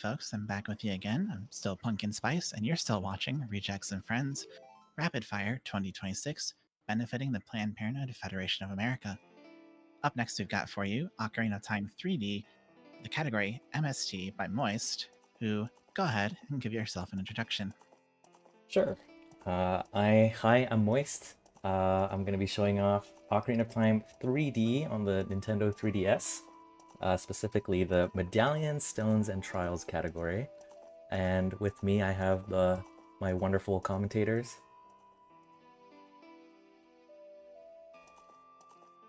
folks, I'm back with you again. I'm still Pumpkin Spice, and you're still watching Rejects and Friends Rapid Fire 2026, benefiting the Planned Parenthood Federation of America. Up next, we've got for you Ocarina of Time 3D, the category MST by Moist, who go ahead and give yourself an introduction. Sure. Hi, I'm Moist. I'm gonna be showing off Ocarina of Time 3D on the Nintendo 3DS, specifically the Medallions, Stones, and Trials category. And with me, I have my wonderful commentators.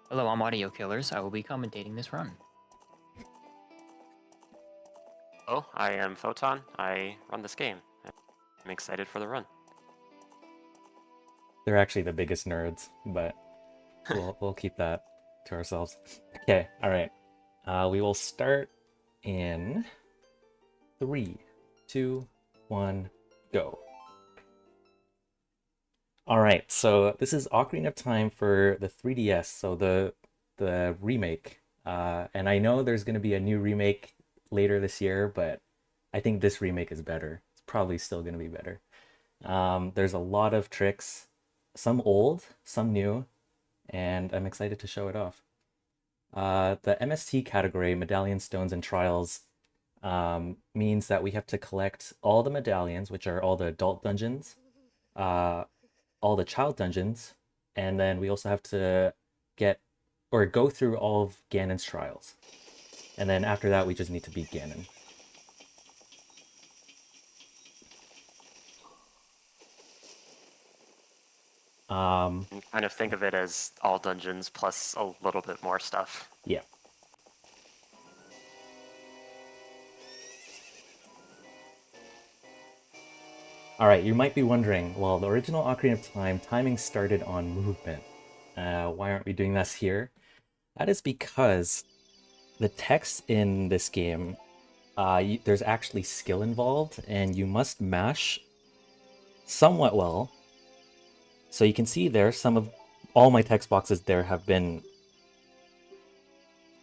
Hello, I'm Audio Killers. I will be commentating this run. Oh, I am Photon. I run this game. I'm excited for the run. They're actually the biggest nerds, but we'll keep that to ourselves. Okay, all right. We will start in 3, 2, 1, go. All right, so this is Ocarina of Time for the 3DS, so the remake. And I know there's going to be a new remake later this year, but I think this remake is better. It's probably still going to be better. There's a lot of tricks, some old, some new, and I'm excited to show it off. The MST category, Medallion, Stones, and Trials, means that we have to collect all the medallions, which are all the adult dungeons, all the child dungeons, and then we also have to go through all of Ganon's trials. And then after that, we just need to beat Ganon. Kind of think of it as all dungeons plus a little bit more stuff. Yeah. All right, you might be wondering, well, the original Ocarina of Time, timing started on movement. Why aren't we doing this here? That is because the text in this game, there's actually skill involved, and you must mash somewhat well. So you can see there, all my text boxes there have been,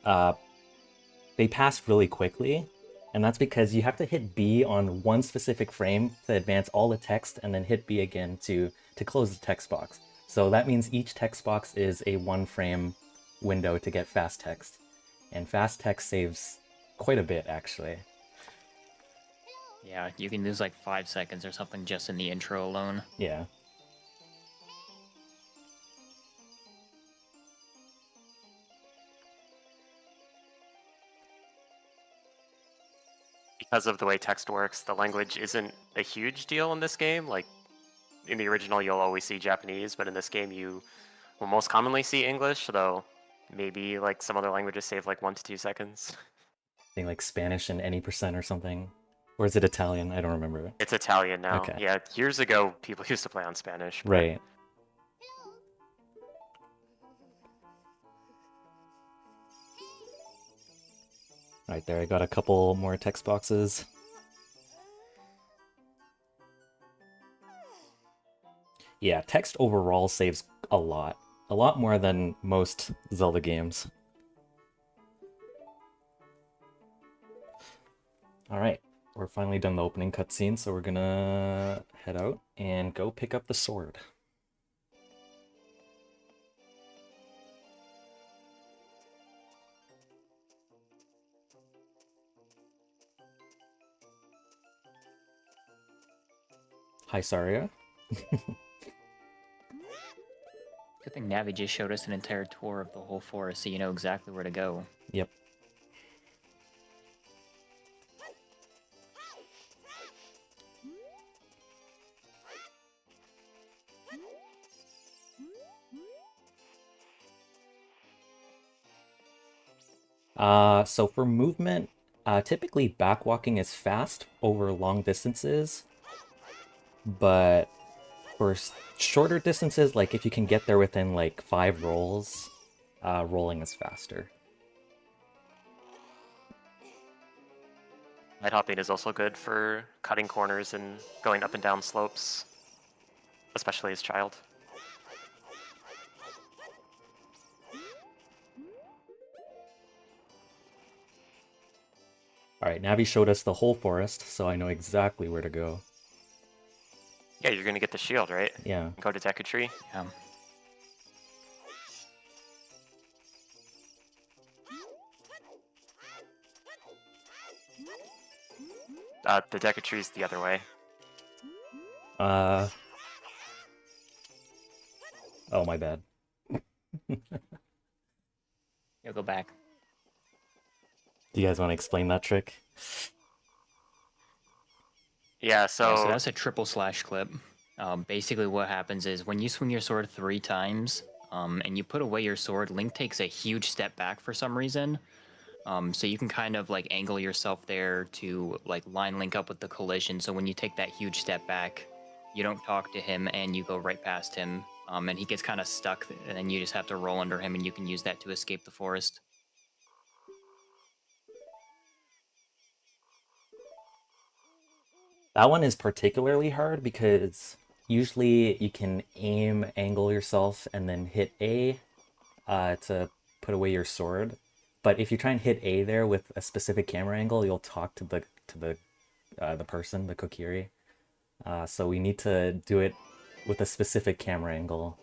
they pass really quickly, and that's because you have to hit B on one specific frame to advance all the text, and then hit B again to close the text box. So that means each text box is a 1-frame window to get fast text. And fast text saves quite a bit, actually. Yeah, you can lose like 5 seconds or something just in the intro alone. Yeah. Because of the way text works, the language isn't a huge deal in this game. Like, in the original, you'll always see Japanese, but in this game, you will most commonly see English, though maybe like some other languages save like 1 to 2 seconds. I think like Spanish and any percent or something. Or is it Italian? I don't remember. It's Italian now. Okay. Yeah, years ago, people used to play on Spanish. But... Right. Right there, I got a couple more text boxes. Yeah, text overall saves a lot more than most Zelda games. All right, we're finally done the opening cutscene, so we're gonna head out and go pick up the sword. Hi, Saria. Good thing Navi just showed us an entire tour of the whole forest, so you know exactly where to go. Yep. So for movement, typically backwalking is fast over long distances, but for shorter distances, like if you can get there within like 5 rolls, rolling is faster. Light hopping is also good for cutting corners and going up and down slopes, especially as child. All right, Navi showed us the whole forest, so I know exactly where to go. Yeah, you're gonna get the shield, right? Yeah. Go to Deku Tree. Yeah. The Deku Tree's the other way. Oh, my bad. You'll go back. Do you guys want to explain that trick? Yeah, so, Yeah, so that's a triple slash clip. Basically, what happens is when you swing your sword 3 times and you put away your sword, Link takes a huge step back for some reason. So you can kind of like angle yourself there to like line Link up with the collision. So when you take that huge step back, you don't talk to him and you go right past him. And he gets kind of stuck, and then you just have to roll under him, and you can use that to escape the forest. That one is particularly hard because usually you can aim, angle yourself, and then hit A to put away your sword. But if you try and hit A there with a specific camera angle, you'll talk to the person, the Kokiri. So we need to do it with a specific camera angle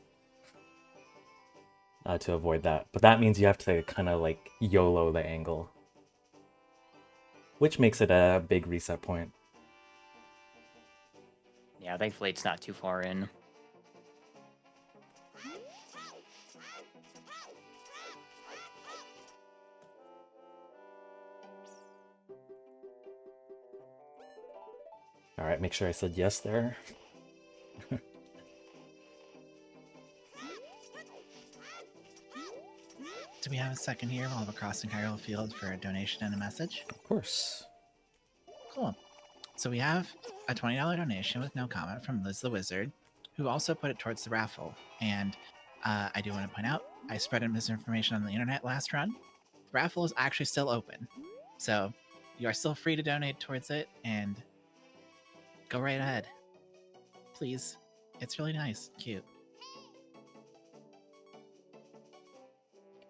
to avoid that. But that means you have to kind of like YOLO the angle, which makes it a big reset point. Yeah, thankfully it's not too far in. All right, make sure I said yes there. Do we have a second here while we're crossing Hyrule Field for a donation and a message? Of course. Cool. So we have a $20 donation with no comment from Liz the Wizard, who also put it towards the raffle. And I do want to point out, I spread misinformation on the internet last run. The raffle is actually still open. So you are still free to donate towards it, and go right ahead. Please. It's really nice. Cute.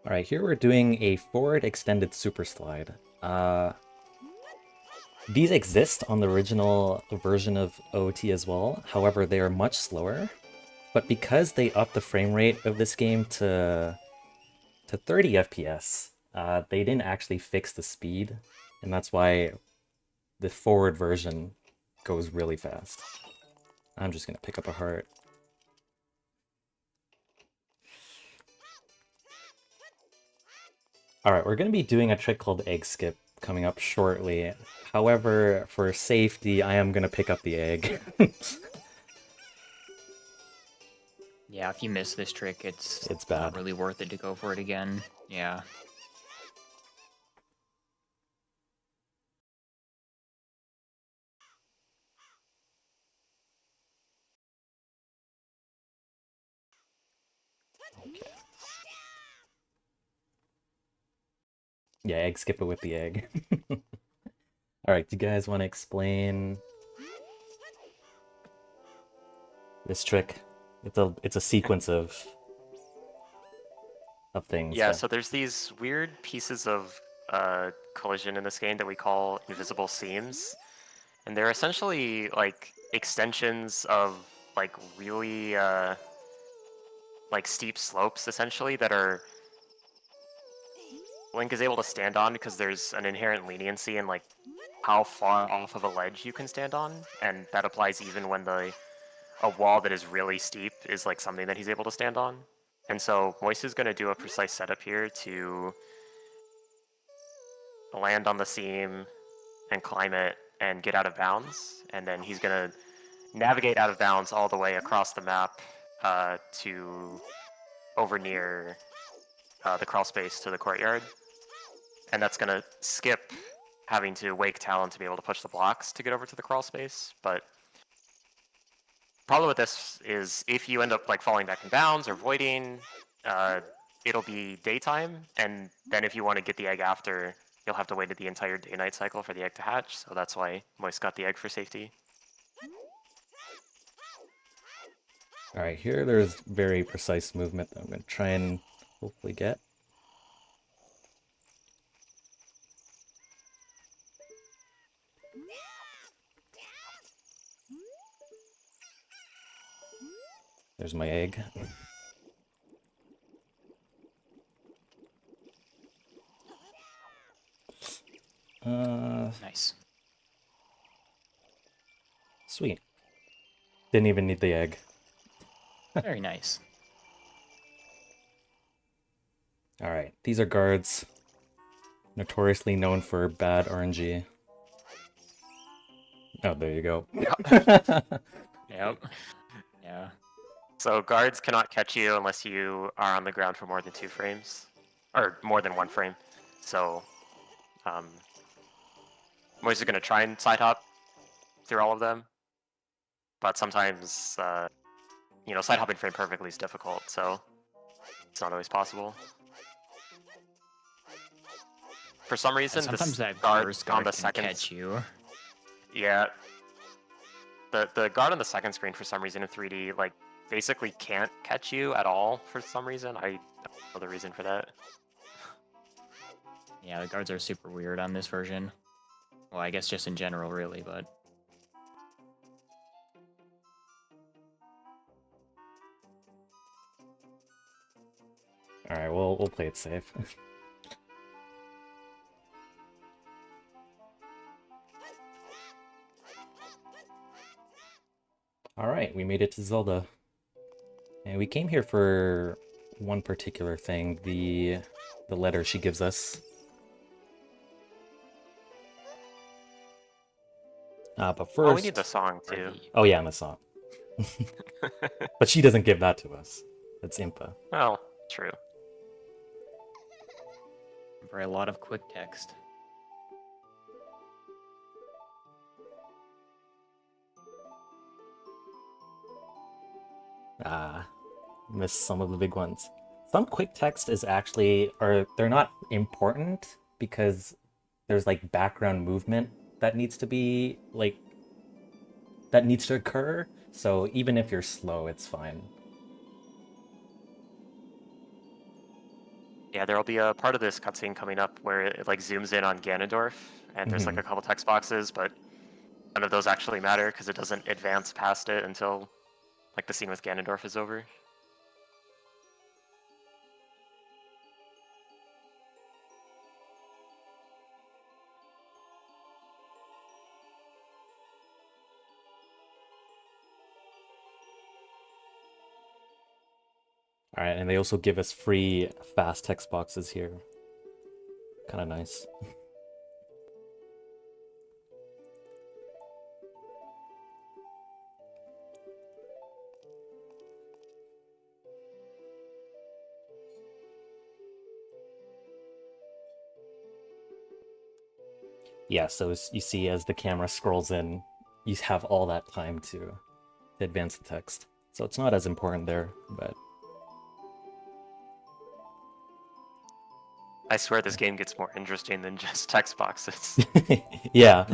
All right, here we're doing a forward extended super slide. These exist on the original version of OOT as well. However, they are much slower. But because they upped the frame rate of this game to 30 FPS, they didn't actually fix the speed, and that's why the forward version goes really fast. I'm just gonna pick up a heart. Alright, we're going to be doing a trick called egg skip coming up shortly. However, for safety, I am going to pick up the egg. Yeah, if you miss this trick, it's bad. not really worth it to go for it again. Yeah. Yeah, egg skip it with the egg. Alright, do you guys want to explain this trick? It's a sequence of things. yeah, so there's these weird pieces of collision in this game that we call invisible seams. And they're essentially like extensions of like really like steep slopes essentially that are Link is able to stand on because there's an inherent leniency in like how far off of a ledge you can stand on, and that applies even when a wall that is really steep is like something that he's able to stand on. And so Moise is going to do a precise setup here to land on the seam and climb it and get out of bounds, and then he's going to navigate out of bounds all the way across the map to over near the crawl space to the courtyard. And that's going to skip having to wake Talon to be able to push the blocks to get over to the crawl space. But problem with this is if you end up like falling back in bounds or voiding, it'll be daytime, and then if you want to get the egg after, you'll have to wait the entire day-night cycle for the egg to hatch, so that's why Moise got the egg for safety. Alright, here there's very precise movement that I'm going to try and hopefully get. There's my egg. Nice. Sweet. Didn't even need the egg. Very nice. Alright, these are guards. Notoriously known for bad RNG. Oh, there you go. Yep. Yeah. So guards cannot catch you unless you are on the ground for more than 2 frames, or more than 1 frame. So, Moise is going to try and side hop through all of them, but sometimes, side hopping frame perfectly is difficult, so it's not always possible. For some reason, Sometimes this that guard first on guard the can second, catch you. yeah, the guard on the second screen for some reason in 3D like basically can't catch you at all for some reason. I don't know the reason for that. Yeah, the guards are super weird on this version. Well, I guess just in general, really, but... Alright, we'll play it safe. Alright, we made it to Zelda. And we came here for one particular thing, the letter she gives us. But first... Oh, we need the song too. Oh yeah, and the song. But she doesn't give that to us. That's Impa. Well, true. For a lot of quick text. Missed some of the big ones. Some quick text is actually, or they're not important because there's like background movement that needs to be like, that needs to occur. So even if you're slow, it's fine. Yeah, there'll be a part of this cutscene coming up where it like zooms in on Ganondorf, and there's like a couple text boxes, but none of those actually matter because it doesn't advance past it until like the scene with Ganondorf is over. Alright, and they also give us free fast text boxes here. Kind of nice. Yeah, so as you see as the camera scrolls in, you have all that time to advance the text. So it's not as important there, but... I swear this game gets more interesting than just text boxes. Yeah.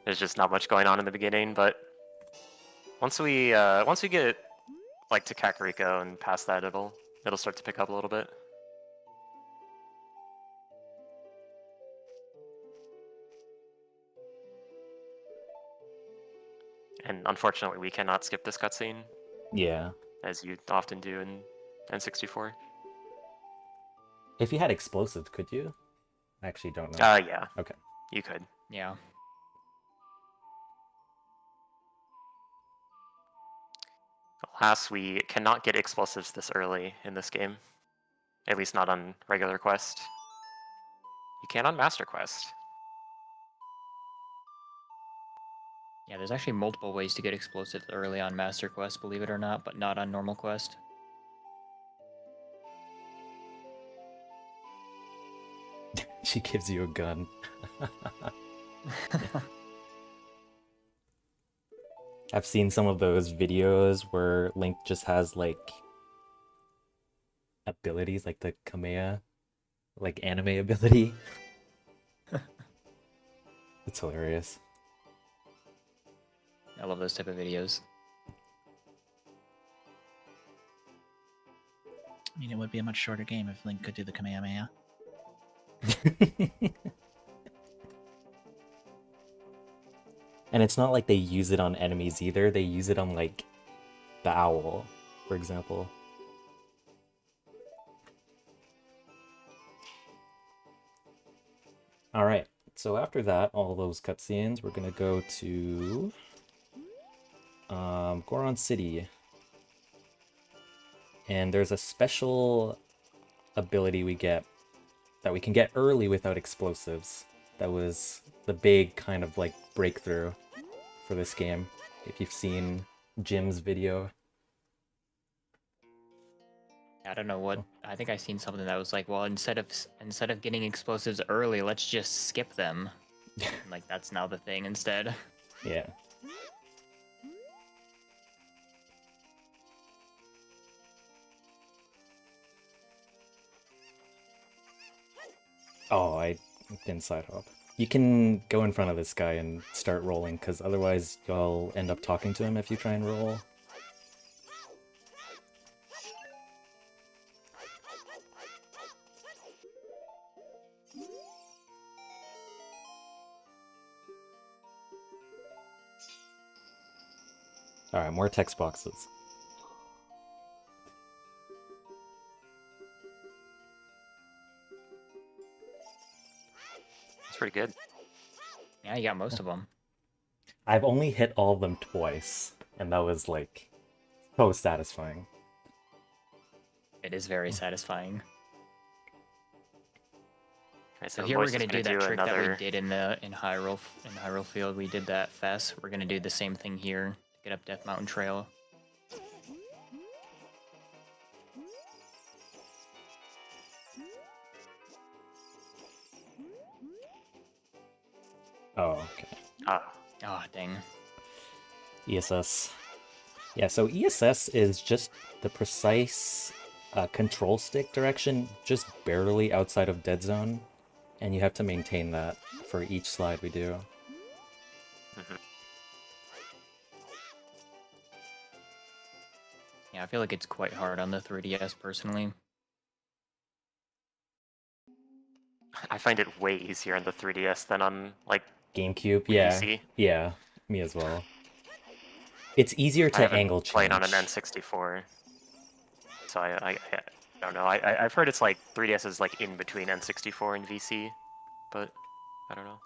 There's just not much going on in the beginning, but once we get like to Kakariko and past that, it'll start to pick up a little bit. And unfortunately, we cannot skip this cutscene. Yeah. As you often do in N64. If you had explosives, could you? I actually don't know. Yeah. Okay. You could. Yeah. Alas, we cannot get explosives this early in this game. At least not on regular quest. You can on Master Quest. Yeah, there's actually multiple ways to get explosives early on Master Quest, believe it or not, but not on normal quest. She gives you a gun. I've seen some of those videos where Link just has like abilities like the Kamea, like anime ability. It's hilarious. I love those type of videos. I mean, it would be a much shorter game if Link could do the Kamehameha. And it's not like they use it on enemies either. They use it on like the owl, for example. All right. So after that, all those cutscenes, we're gonna go to Goron City, and there's a special ability we get that we can get early without explosives. That was the big kind of like breakthrough for this game. If you've seen Jim's video. I don't know what. I think I seen something that was like, well, instead of getting explosives early, let's just skip them. Like that's now the thing instead. Yeah. Oh, I didn't side hop. You can go in front of this guy and start rolling, because otherwise you'll end up talking to him if you try and roll. Alright, more text boxes. It's pretty good. Yeah, you got most of them. I've only hit all of them twice, and that was like so satisfying. It is very satisfying. Right, So so here we're Moist is gonna do that trick that another... we did in Hyrule Field. We did that fast. We're gonna do the same thing here. Get up Death Mountain Trail. Oh, okay. Ah, Oh dang. ESS. Yeah, so ESS is just the precise control stick direction, just barely outside of dead zone, and you have to maintain that for each slide we do. Yeah, I feel like it's quite hard on the 3DS personally. I find it way easier on the 3DS than on, like, GameCube, Wii yeah. PC. Yeah, me as well. It's easier I to haven't angle played on an change. N64, so I don't know. I've heard it's like 3DS is like in between N64 and VC, but I don't know.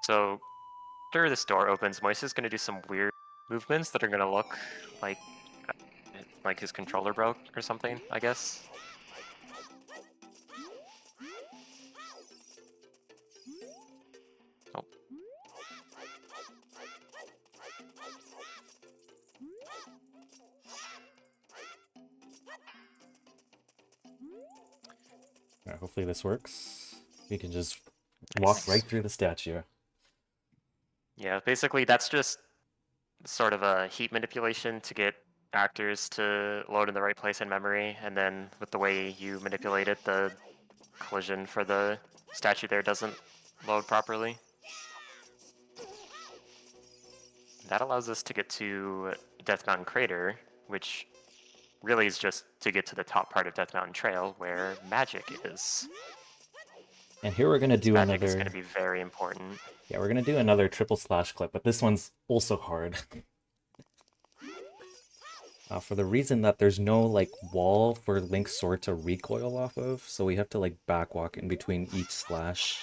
So after this door opens, Moise is going to do some weird movements that are going to look like his controller broke or something, I guess. Oh. Alright, hopefully this works. We can just walk Nice. right through the statue. Yeah, basically that's just sort of a heat manipulation to get actors to load in the right place in memory, and then with the way you manipulate it, the collision for the statue there doesn't load properly. That allows us to get to Death Mountain Crater, which really is just to get to the top part of Death Mountain Trail, where magic is. And here we're gonna do Magic is another... going to be very important. Yeah, we're gonna do another triple slash clip, but this one's also hard. For the reason that there's no, like, wall for Link's sword to recoil off of, so we have to, like, backwalk in between each slash.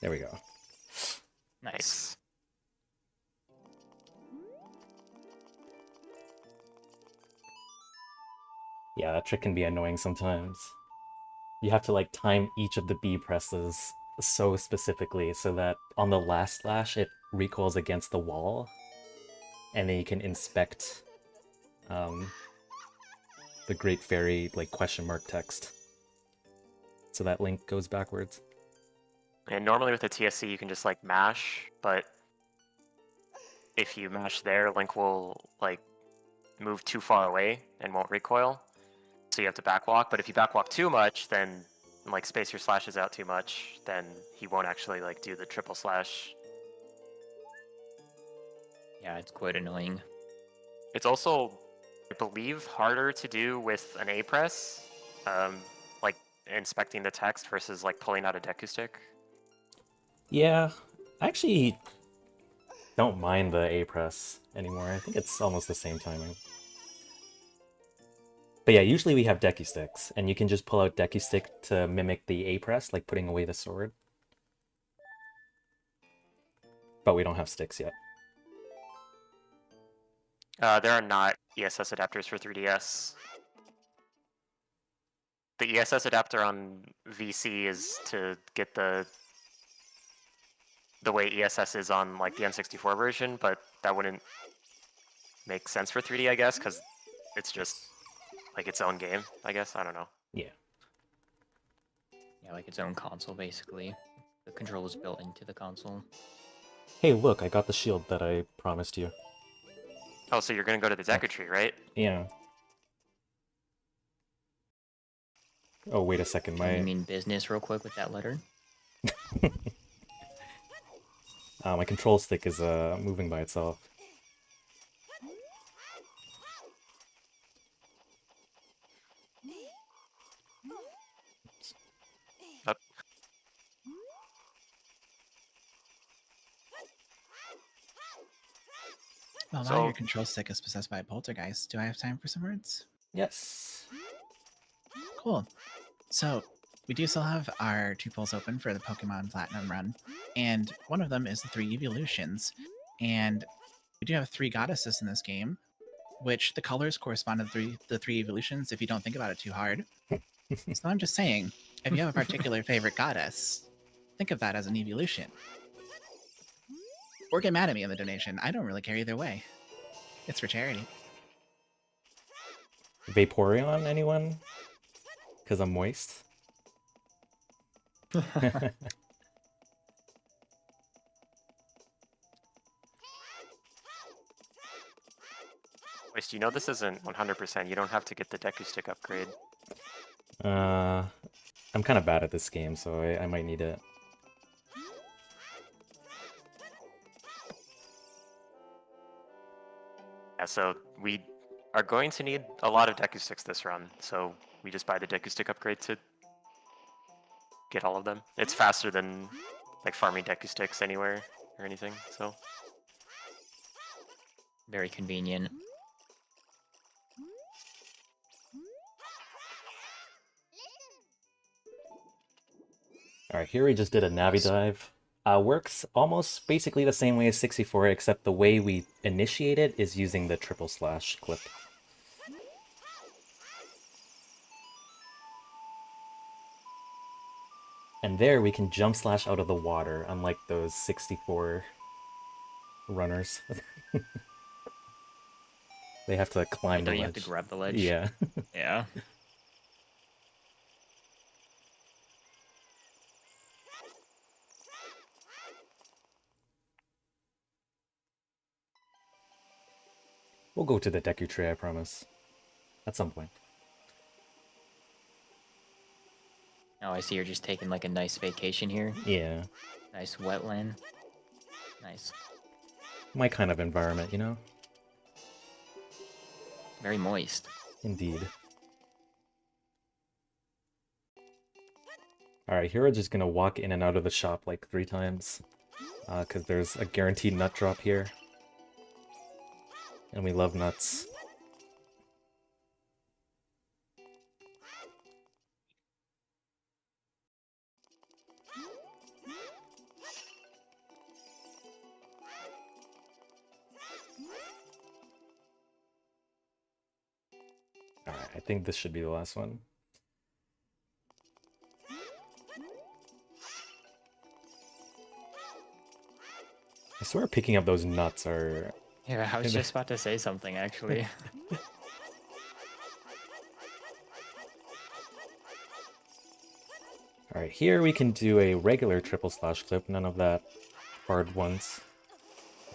There we go. Nice. Yeah, that trick can be annoying sometimes. You have to, like, time each of the B presses so specifically so that on the last slash it recoils against the wall, and then you can inspect the Great Fairy, like, question mark text. So that Link goes backwards. And normally with a TSC you can just like mash, but if you mash there, Link will like move too far away and won't recoil. So you have to backwalk, but if you backwalk too much, then and like space your slashes out too much, then he won't actually like do the triple slash. Yeah, it's quite annoying. It's also, I believe, harder to do with an A press, like inspecting the text versus like pulling out a Deku stick. Yeah, I actually don't mind the A press anymore. I think it's almost the same timing. But yeah, usually we have Deku sticks, and you can just pull out Deku stick to mimic the A press, like putting away the sword. But we don't have sticks yet. There are not ESS adapters for 3DS. The ESS adapter on VC is to get the way ESS is on like the N64 version, but that wouldn't make sense for 3D, I guess, because it's just like its own game, I guess. I don't know. Yeah. Yeah, like its own console, basically. The controller's built into the console. Hey, look, I got the shield that I promised you. Oh, so you're gonna go to the Deku Tree, right? Yeah. Oh, wait a second, You mean business real quick with that letter? my control stick is moving by itself. Up. Well, So- while your control stick is possessed by a poltergeist, do I have time for some words? Yes. Cool. So, we do still have our 2 polls open for the Pokemon Platinum run, and one of them is the 3 evolutions. And we do have 3 goddesses in this game, which the colors correspond to the three evolutions if you don't think about it too hard. So I'm just saying, if you have a particular favorite goddess, think of that as an evolution. Or get mad at me in the donation. I don't really care either way. It's for charity. Vaporeon, anyone? Because I'm moist. Wait, you know this isn't 100%. You don't have to get the Deku Stick upgrade. I'm kind of bad at this game, so I might need it. Yeah, so we are going to need a lot of Deku Sticks this run, so we just buy the Deku Stick upgrade to get all of them. It's faster than like farming Deku Sticks anywhere or anything, so. Very convenient. Alright, here we just did a Navi dive. Works almost basically the same way as 64, except the way we initiate it is using the triple slash clip. And there we can jump slash out of the water, unlike those 64 runners. They have to climb the Don't ledge. you have to grab the ledge? Yeah. Yeah. We'll go to the Deku Tree, I promise. At some point. Oh, I see you're just taking like a nice vacation here. Yeah. Nice wetland. Nice. My kind of environment, you know? Very moist. Indeed. Alright, here we're just gonna walk in and out of the shop like 3 times. Because there's a guaranteed nut drop here. And we love nuts. Alright, I think this should be the last one. I swear picking up those nuts are... Yeah, I was just about to say something actually. Alright, here we can do a regular triple slash clip, none of that hard ones.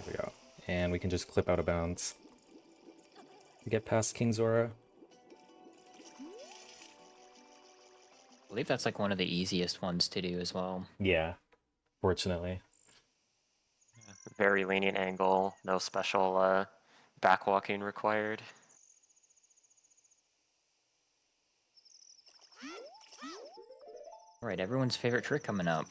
There we go. And we can just clip out of bounds. We get past King Zora. I believe that's like one of the easiest ones to do as well. Yeah, fortunately. Very lenient angle, no special backwalking required. All right, everyone's favorite trick coming up.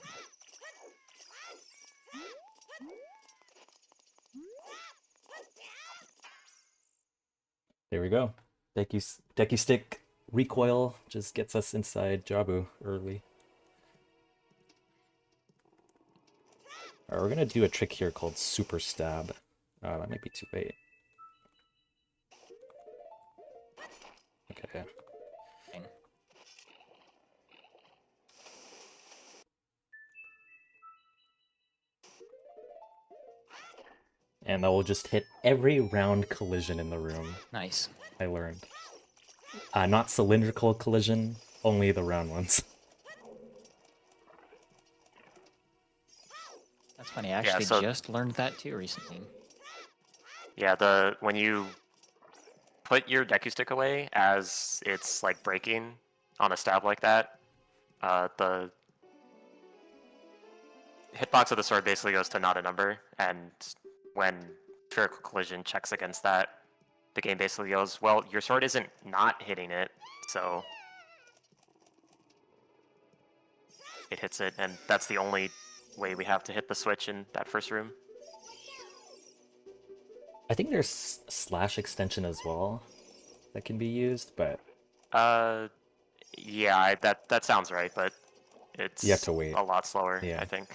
There we go. Deku stick recoil just gets us inside Jabu early. Alright, we're gonna do a trick here called Super Stab. That might be too late. Okay. Dang. And that will just hit every round collision in the room. Nice. I learned. Not cylindrical collision, only the round ones. That's funny. I actually so- just learned that too recently. Yeah, when you put your Deku Stick away as it's like breaking on a stab like that, the hitbox of the sword basically goes to not a number, and when spherical collision checks against that, the game basically goes, well, your sword isn't not hitting it, so it hits it, and that's the only way we have to hit the switch in that first room. I think there's slash extension as well that can be used, but Yeah, that sounds right, but it's you have to wait. a lot slower, Yeah. I think.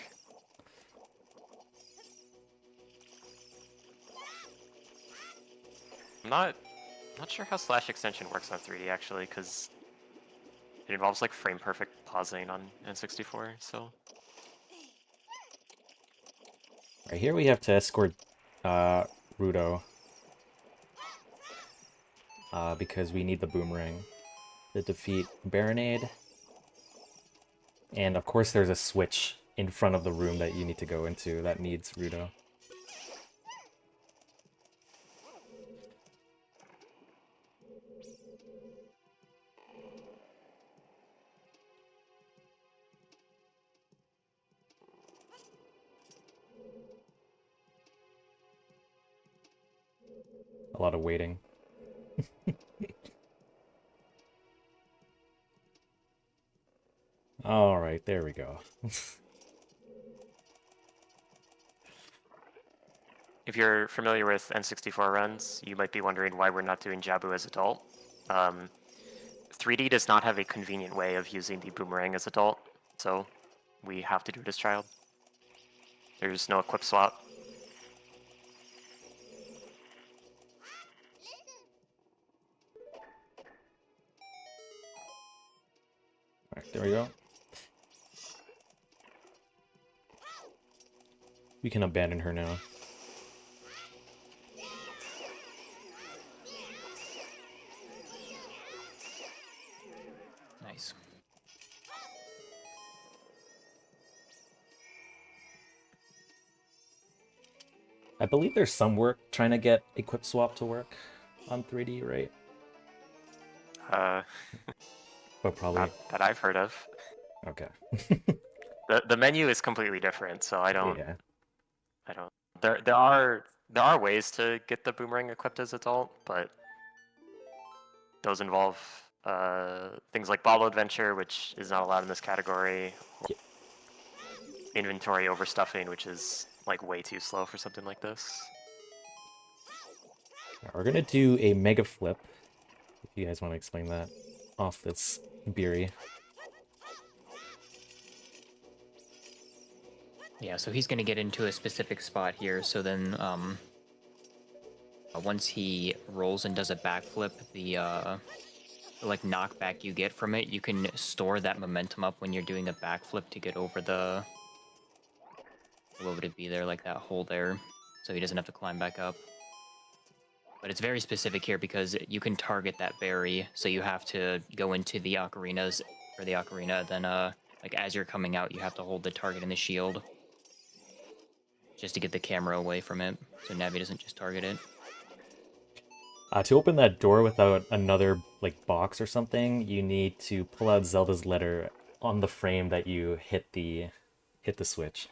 I'm not sure how slash extension works on 3D actually, because it involves like frame perfect pausing on N64. So Right here we have to escort Rudo. Because we need the boomerang to defeat Baronade. And of course there's a switch in front of the room that you need to go into that needs Rudo. A lot of waiting. Alright, there we go. if you're familiar with N64 runs, you might be wondering why we're not doing Jabu as adult. 3D does not have a convenient way of using the boomerang as adult, so we have to do it as child. There's no equip swap. Alright, there we go. We can abandon her now. Nice. I believe there's some work trying to get equip swap to work on 3D, right? But probably... Not that I've heard of. Okay. The menu is completely different, so I don't. Yeah. I don't. There are ways to get the boomerang equipped as adult, but those involve things like Bottle Adventure, which is not allowed in this category. Yeah. Inventory overstuffing, which is like way too slow for something like this. We're gonna do a mega flip, if you guys want to explain that, off this Beery. Yeah, so he's gonna get into a specific spot here, so then once he rolls and does a backflip, the like knockback you get from it, you can store that momentum up when you're doing a backflip to get over the, what would it be there, like that hole there, so he doesn't have to climb back up. But it's very specific here because you can target that berry, so you have to go into the ocarinas, or the ocarina, then like as you're coming out, you have to hold the target in the shield just to get the camera away from it, so Navi doesn't just target it. To open that door without another like box or something, you need to pull out Zelda's letter on the frame that you hit the switch.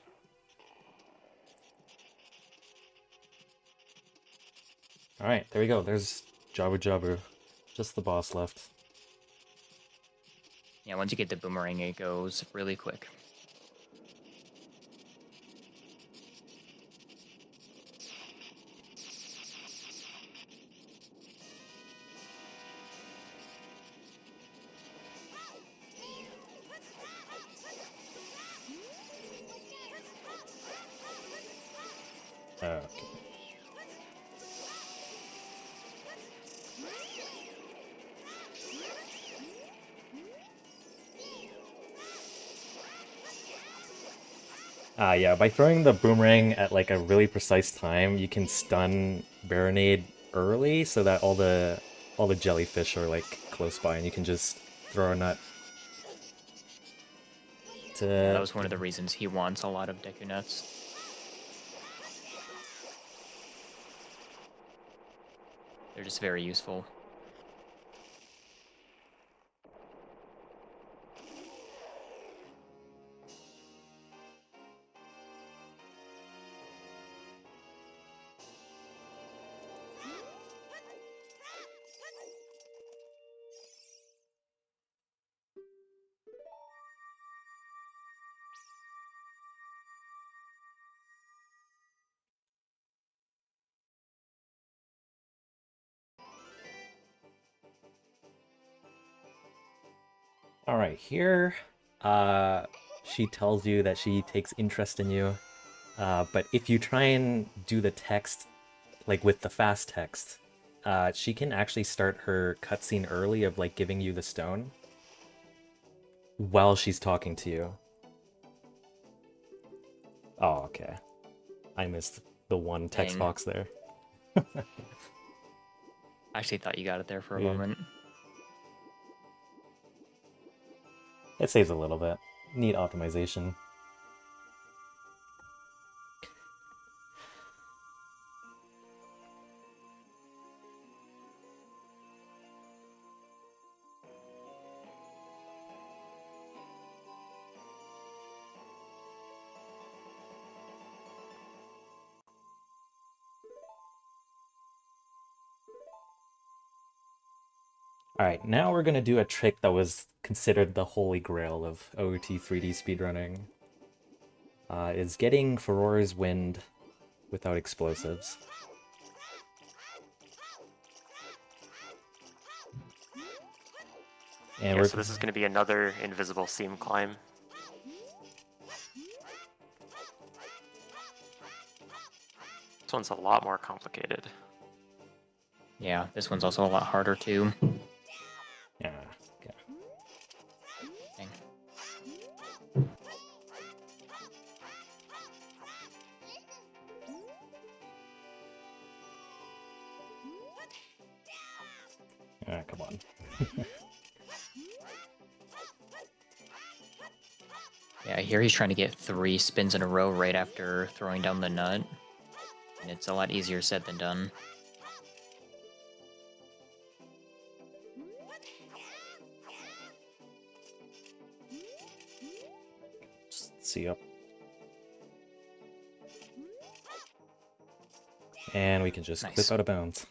All right, there we go. There's Jabu Jabu. Just the boss left. Yeah, once you get the boomerang, it goes really quick. Okay. Yeah, by throwing the boomerang at like a really precise time, you can stun Baronade early so that all the jellyfish are like close by and you can just throw a nut to... Yeah, that was one of the reasons he wants a lot of Deku Nuts. They're just very useful. All right, here, she tells you that she takes interest in you, but if you try and do the text, like with the fast text, she can actually start her cutscene early of like giving you the stone while she's talking to you. Oh, okay. I missed the one text Dang. box there. I actually thought you got it there for a Yeah. moment. It saves a little bit. Neat optimization. Alright, now we're gonna do a trick that was considered the holy grail of OOT 3D speedrunning. Is getting Furore's Wind without explosives. And Yeah, so this is going to be another invisible seam climb. This one's a lot more complicated. Yeah, this one's also a lot harder too. Yeah, okay. Dang. Come on. Yeah, I hear he's trying to get 3 spins in a row right after throwing down the nut. And it's a lot easier said than done. Just see up. And we can just Nice. clip out of bounds.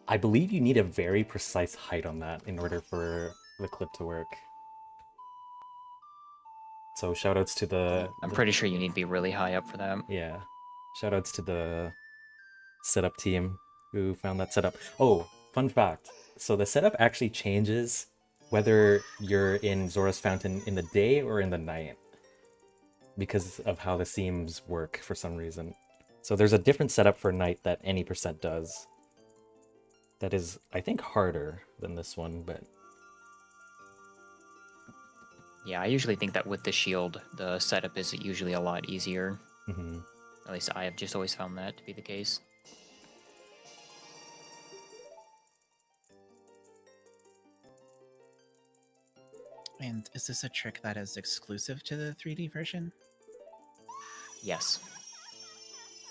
I believe you need a very precise height on that in order for the clip to work. So shoutouts to the... I'm pretty sure you need to be really high up for that. Yeah. Shoutouts to the setup team who found that setup. Oh, fun fact. So the setup actually changes whether you're in Zora's Fountain in the day or in the night, because of how the seams work for some reason. So there's a different setup for night that any percent does. That is, I think, harder than this one, but... Yeah, I usually think that with the shield, the setup is usually a lot easier. Mm-hmm. At least I have just always found that to be the case. And is this a trick that is exclusive to the 3D version? Yes.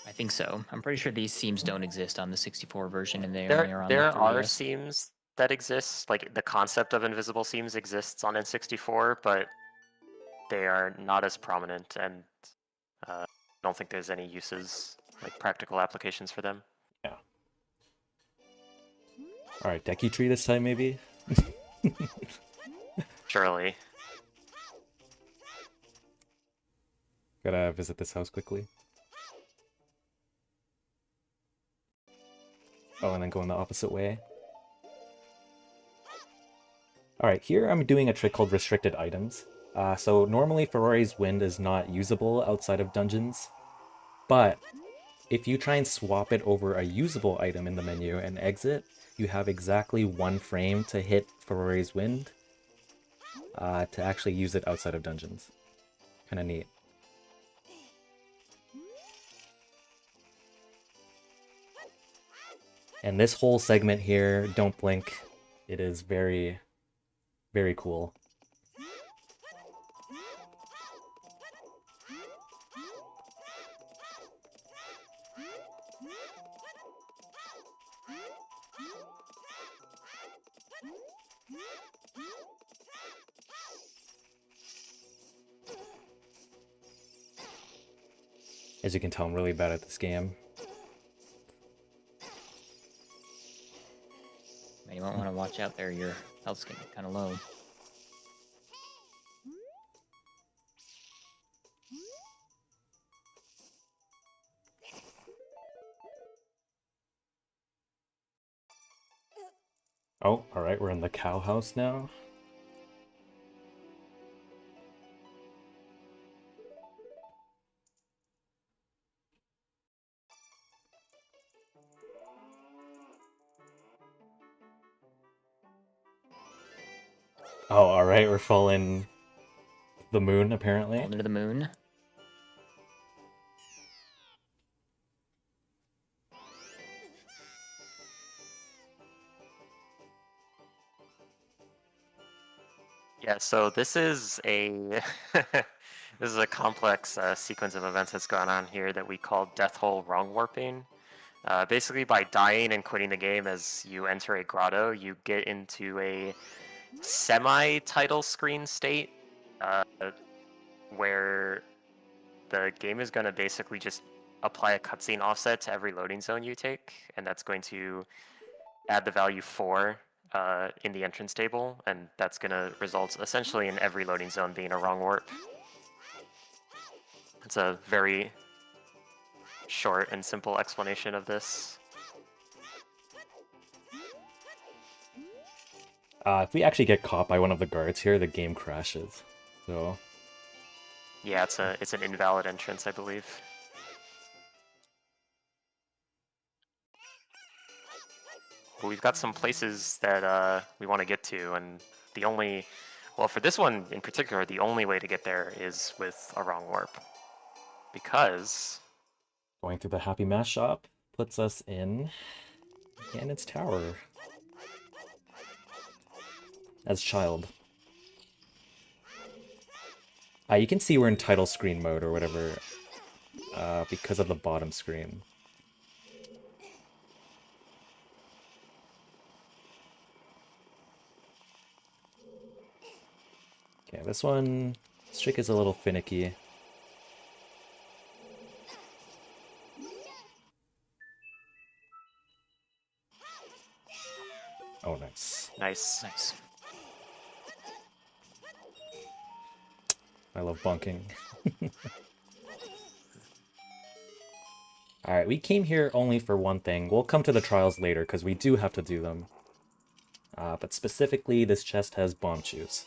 I think so. I'm pretty sure these seams don't exist on the 64 version, and they There, only are on the there are 3DS. seams that exists. Like the concept of invisible seams exists on N64, but they are not as prominent, and I don't think there's any uses, like practical applications for them. Yeah. All right, Deku Tree this time, maybe? Surely. Gotta visit this house quickly. Oh, and then go in the opposite way. Alright, here I'm doing a trick called restricted items. So normally Ferrari's Wind is not usable outside of dungeons, but if you try and swap it over a usable item in the menu and exit, you have exactly 1 frame to hit Ferrari's Wind to actually use it outside of dungeons. Kinda neat. And this whole segment here, don't blink, it is very, very cool. As you can tell, I'm really bad at this game. You might want to watch out there, your health's getting kind of low. Oh, alright, we're in the cow house now. Oh, alright, we're falling the moon, apparently. Falling into the moon. Yeah, so this is a this is a complex sequence of events that's gone on here that we call Death Hole Wrong Warping. Basically, by dying and quitting the game as you enter a grotto, you get into a semi-title screen state where the game is going to basically just apply a cutscene offset to every loading zone you take, and that's going to add the value 4 in the entrance table, and that's going to result essentially in every loading zone being a wrong warp. It's a very short and simple explanation of this. If we actually get caught by one of the guards here, the game crashes. So Yeah, it's an invalid entrance, I believe. But we've got some places that we want to get to, and the only, well, for this one in particular, the only way to get there is with a wrong warp. Because going through the Happy Mask shop puts us in Ganon's Tower. As Child. You can see we're in title screen mode or whatever because of the bottom screen. Okay, this trick is a little finicky. Oh, nice. nice. Nice. I love bunking. Alright, we came here only for one thing. We'll come to the trials later, because we do have to do them. But specifically, this chest has bomb juice.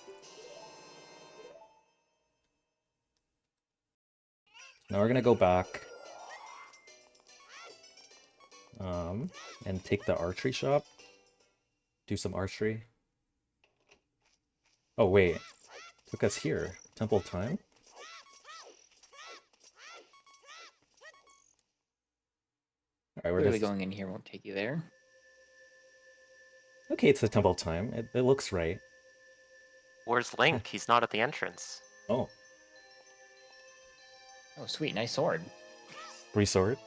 Now we're gonna go back. And take the archery shop. Do some archery. Oh, wait. Took us here. Temple of Time? Alright, we're Clearly just... going in here won't take you there. Okay, it's the Temple of Time. It looks right. Where's Link? He's not at the entrance. Oh, Oh, sweet. Nice sword. free sword.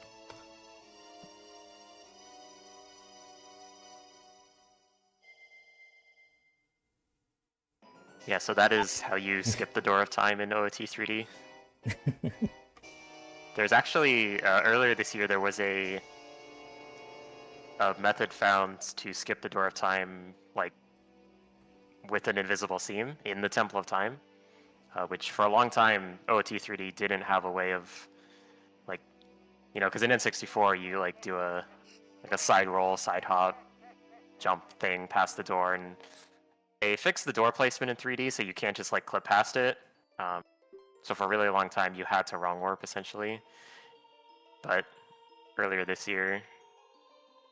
Yeah, so that is how you skip the door of time in OOT 3D. There's actually, earlier this year, there was a method found to skip the door of time, like, with an invisible seam in the Temple of Time, which for a long time, OOT 3D didn't have a way of, like, you know, because in N64, you, like, do a side roll, side hop, jump thing past the door, and they fixed the door placement in 3D, so you can't just, like, clip past it. So for a really long time, you had to wrong warp, essentially. But earlier this year,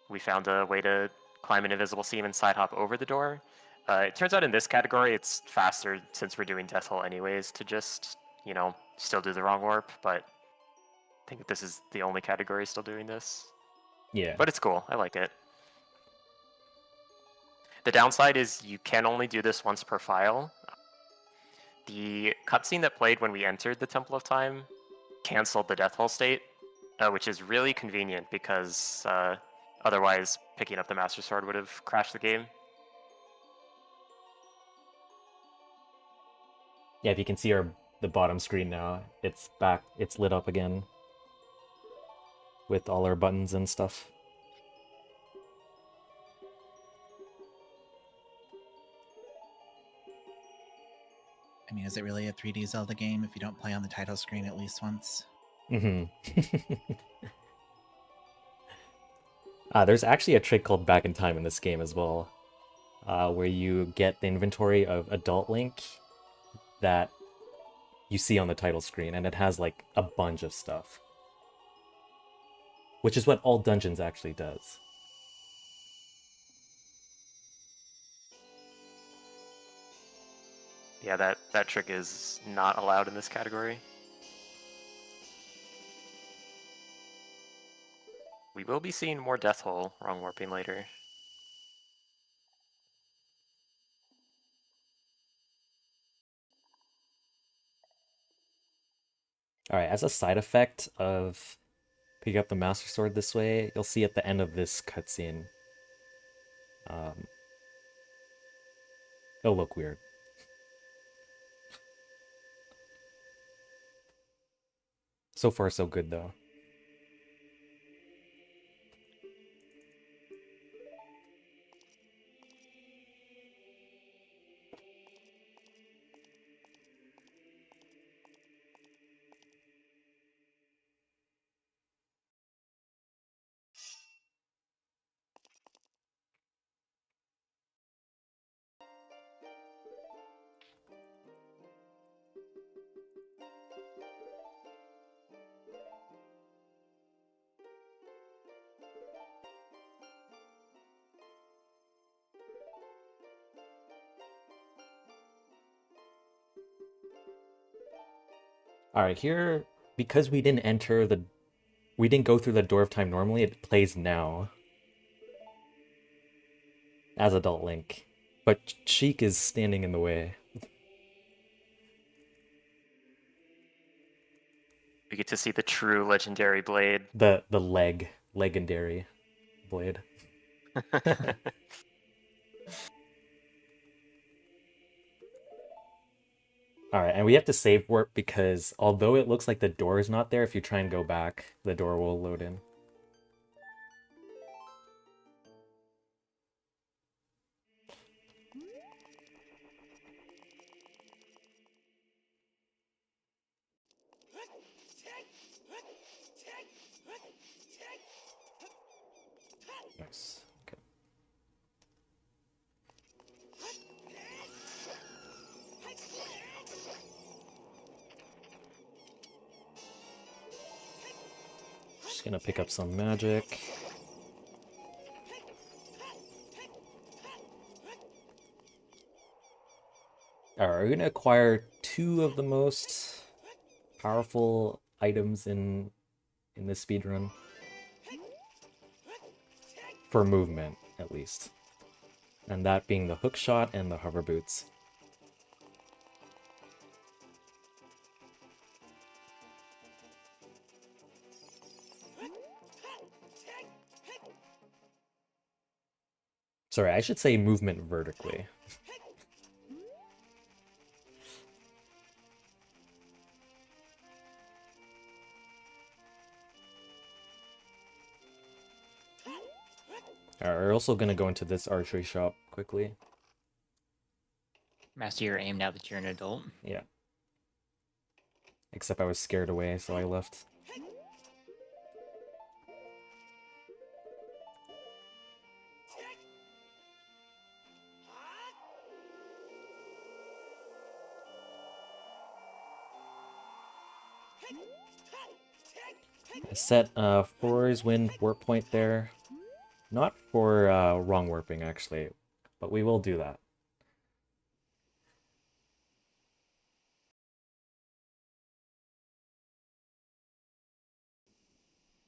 we found a way to climb an invisible seam and side hop over the door. It turns out in this category, it's faster, since we're doing Death Hole anyways, to just, you know, still do the wrong warp, but I think this is the only category still doing this. Yeah. But it's cool, I like it. The downside is you can only do this once per file. The cutscene that played when we entered the Temple of Time canceled the Death Hole state, which is really convenient because otherwise picking up the Master Sword would have crashed the game. Yeah, if you can see the bottom screen now, it's back, it's lit up again with all our buttons and stuff. I mean, is it really a 3D Zelda game if you don't play on the title screen at least once? There's actually a trick called Back in Time in this game as well, where you get the inventory of Adult Link that you see on the title screen, and it has like a bunch of stuff, which is what all dungeons actually does. Yeah, that trick is not allowed in this category. We will be seeing more Death Hole wrong warping later. Alright, as a side effect of picking up the Master Sword this way, you'll see at the end of this cutscene, it'll look weird. So far, so good, though. Alright, here, because we didn't go through the Door of Time normally, it plays now as Adult Link. But Sheik is standing in the way. We get to see the true legendary blade. The legendary blade. Alright, and we have to save warp because although it looks like the door is not there, if you try and go back, the door will load in. Nice. Okay. Just gonna pick up some magic. Alright, we're gonna acquire 2 of the most powerful items in this speedrun. For movement, at least. And that being the hook shot and the hover boots. Sorry, I should say movement vertically. Alright, we're also gonna go into this archery shop quickly. Master your aim now that you're an adult. Yeah. Except I was scared away, so I left. I set Four's Wind warp point there. Not for wrong warping, actually, but we will do that.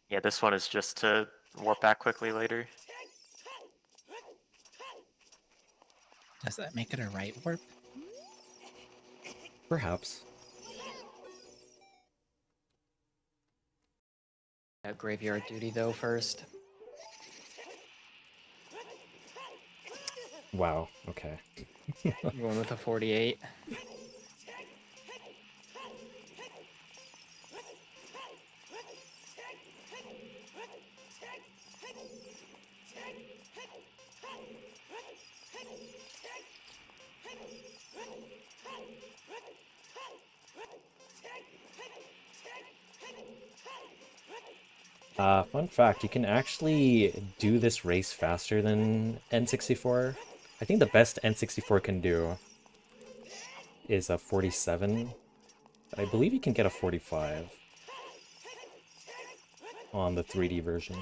Yeah, this one is just to warp back quickly later. Does that make it a right warp? Perhaps. Graveyard duty though first. Wow, okay. I'm going with a 48. Fun fact, you can actually do this race faster than N64. I think the best N64 can do is a 47, but I believe you can get a 45 on the 3D version.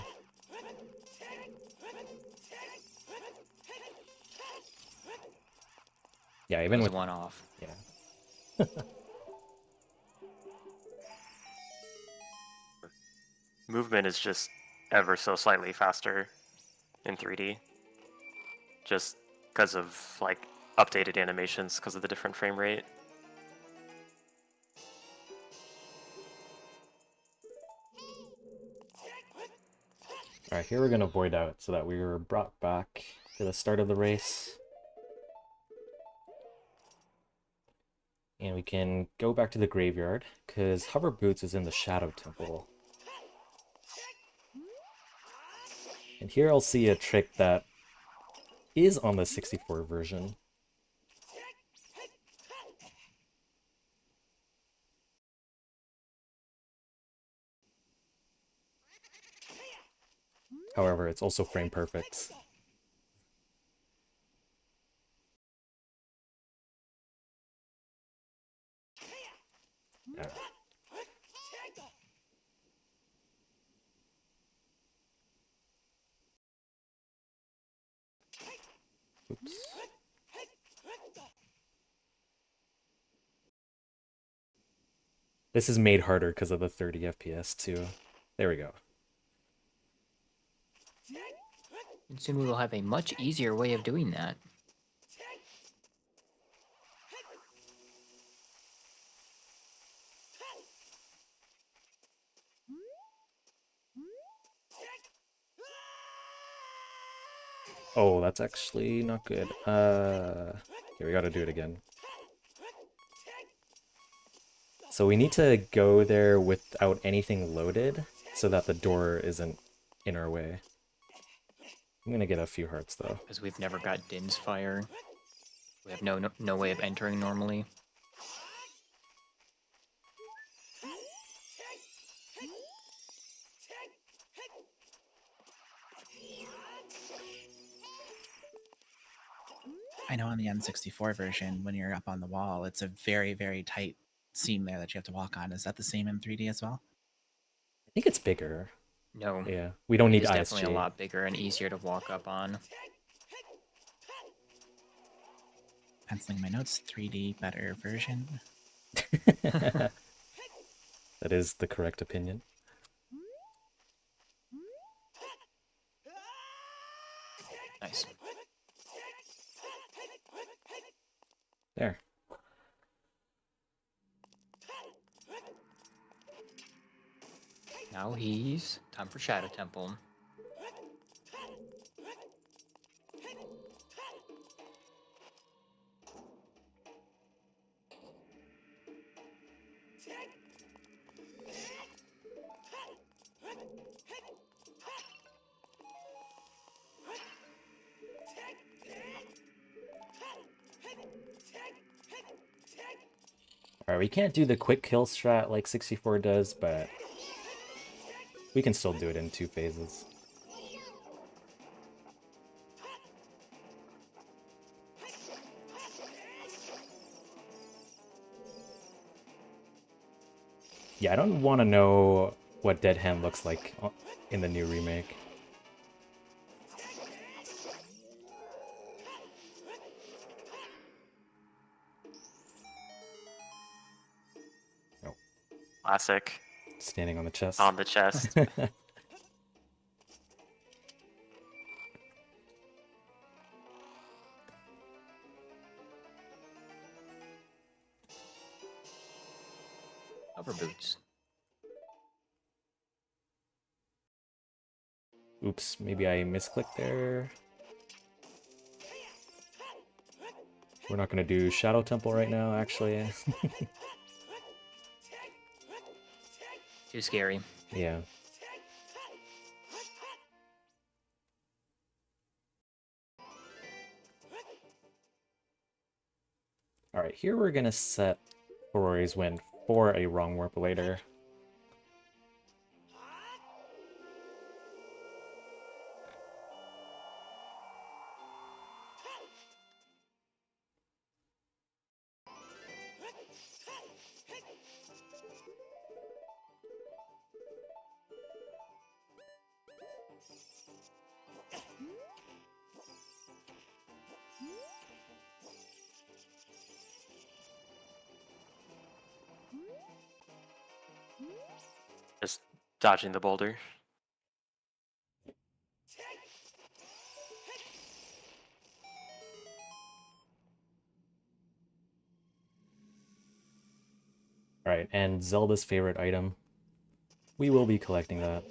Yeah, even with one off. yeah. Movement is just ever so slightly faster in 3D. Just because of like updated animations because of the different frame rate. Alright, here we're gonna void out so that we were brought back to the start of the race. And we can go back to the graveyard, because Hover Boots is in the Shadow Temple. And here I'll see a trick that is on the 64 version. However, it's also frame perfect. Yeah. Oops. This is made harder because of the 30 FPS too. There we go. And soon we will have a much easier way of doing that. Oh, that's actually not good. Here, we gotta do it again. So we need to go there without anything loaded so that the door isn't in our way. I'm gonna get a few hearts though. Because we've never got Din's Fire. We have no way of entering normally. I know on the N64 version, when you're up on the wall, it's a very, very tight seam there that you have to walk on. Is that the same in 3D as well? I think it's bigger. No. Yeah, we don't It need is ISG. definitely a lot bigger and easier to walk up on. Penciling my notes, 3D better version. That is the correct opinion. Nice. There. Now he's time for Shadow Temple. Alright, we can't do the quick kill strat like 64 does, but we can still do it in 2 phases. Yeah, I don't want to know what Dead Hand looks like in the new remake. Oh, Classic. standing on the chest. On the chest. Hover boots. Oops, maybe I misclicked there. We're not going to do Shadow Temple right now, actually. Too scary. Yeah. Alright, here we're going to set Ferori's win for a wrong warp later. Just dodging the boulder. Alright, and Zelda's favorite item. We will be collecting that.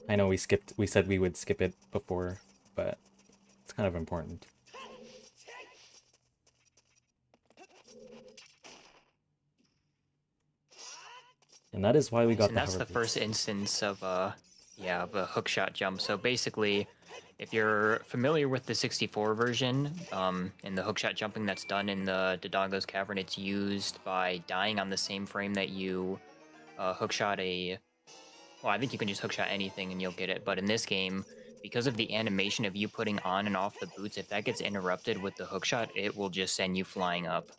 I know we said we would skip it before, but it's kind of important. And that is why we got And the that's hover the boots. first instance of a hookshot jump. So basically, if you're familiar with the 64 version, and the hookshot jumping that's done in the Dodongo's Cavern, it's used by dying on the same frame that you hookshot a... Well, I think you can just hookshot anything and you'll get it. But in this game, because of the animation of you putting on and off the boots, if that gets interrupted with the hookshot, it will just send you flying up.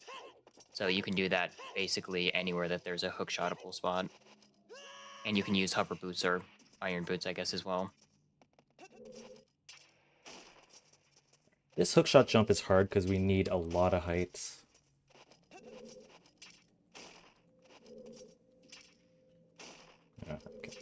So you can do that basically anywhere that there's a hookshotable spot. And you can use hover boots or iron boots, I guess, as well. This hookshot jump is hard because we need a lot of height. Okay.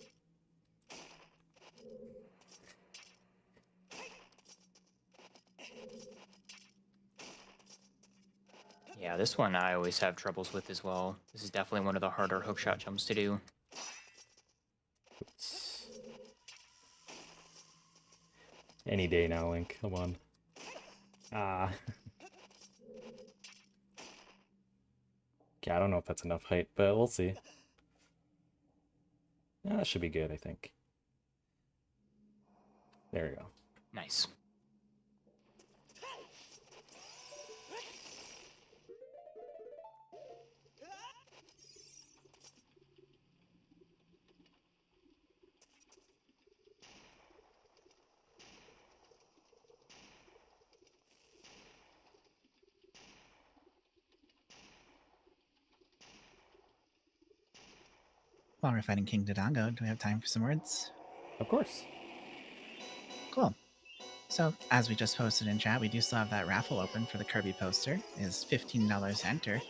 Yeah, this one I always have troubles with as well. This is definitely one of the harder hookshot jumps to do. Oops. Any day now, Link. Come on. Ah. Okay, I don't know if that's enough height, but we'll see. Yeah, that should be good, I think. There we go. Nice. While we're fighting King Dodongo, do we have time for some words? Of course. Cool. So, as we just posted in chat, we do still have that raffle open for the Kirby poster. It is $15 to enter.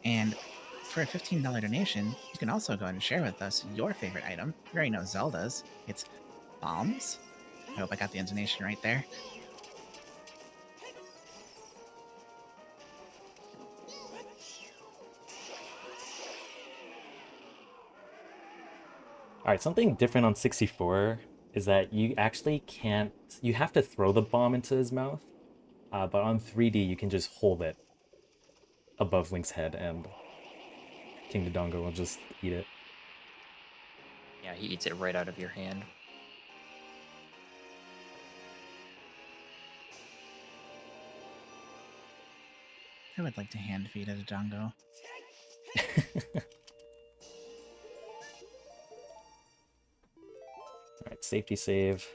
And for a $15 donation, you can also go ahead and share with us your favorite item. You already know Zelda's. It's bombs. I hope I got the intonation right there. Alright, something different on 64 is that you actually can't... You have to throw the bomb into his mouth, but on 3D you can just hold it above Link's head and King Dodongo will just eat it. Yeah, he eats it right out of your hand. I would like to hand feed a Dodongo. Alright, safety save.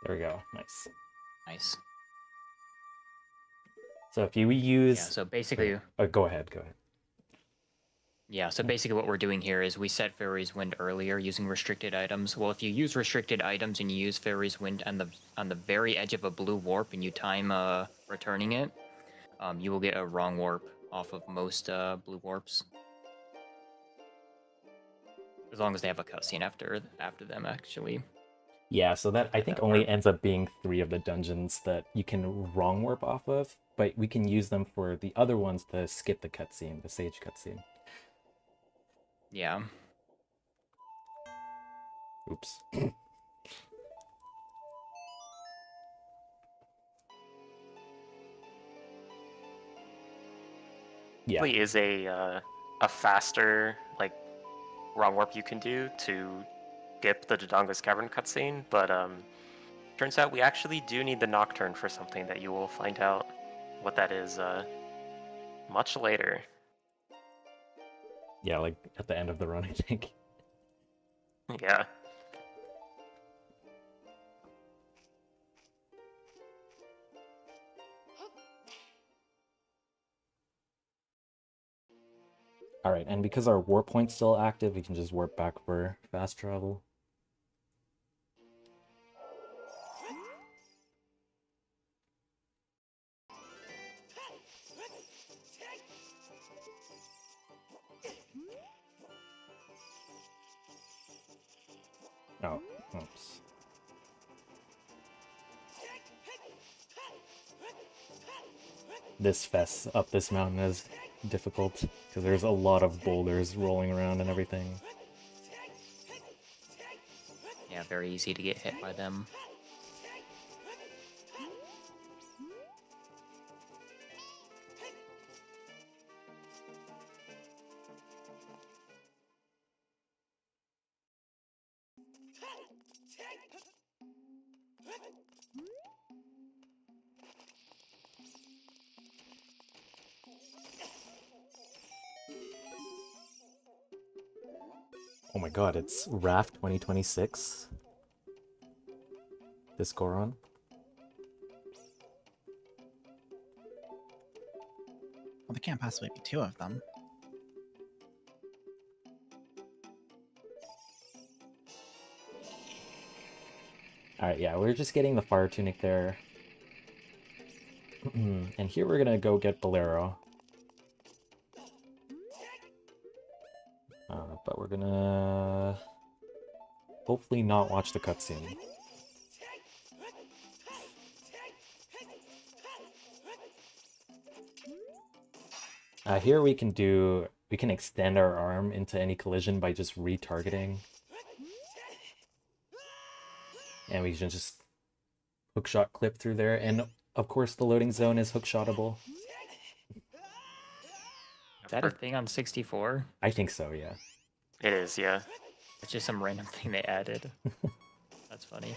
There we go. Nice. Nice. So if you use... Yeah, so basically... Oh, go ahead, go ahead. Yeah, so basically what we're doing here is we set Fairy's Wind earlier using restricted items. Well, if you use restricted items and you use Fairy's Wind on the very edge of a blue warp and you time returning it, you will get a wrong warp off of most blue warps. As long as they have a cutscene after them, actually. Yeah, so that I think that only warp. ends up being 3 of the dungeons that you can wrong warp off of, but we can use them for the other ones to skip the cutscene, the Sage cutscene. Yeah. Oops. Yeah. Is a faster like wrong warp you can do to skip the Dodonga's Cavern cutscene, but turns out we actually do need the Nocturne for something that you will find out what that is much later. Yeah, like at the end of the run, I think. Yeah. Alright, and because our warp point's still active, we can just warp back for fast travel. Oh, oops. This fest up this mountain is difficult, because there's a lot of boulders rolling around and everything. Yeah, very easy to get hit by them. Oh my god, it's RAF 2026? This Goron? Well, there can't possibly be 2 of them. Alright, yeah, we're just getting the Fire Tunic there. And here we're gonna go get Bolero. But we're gonna hopefully not watch the cutscene. Here we can extend our arm into any collision by just retargeting. And we can just hookshot clip through there, and of course the loading zone is hookshotable. Is that a thing on 64? I think so, yeah. It is, yeah. It's just some random thing they added. That's funny.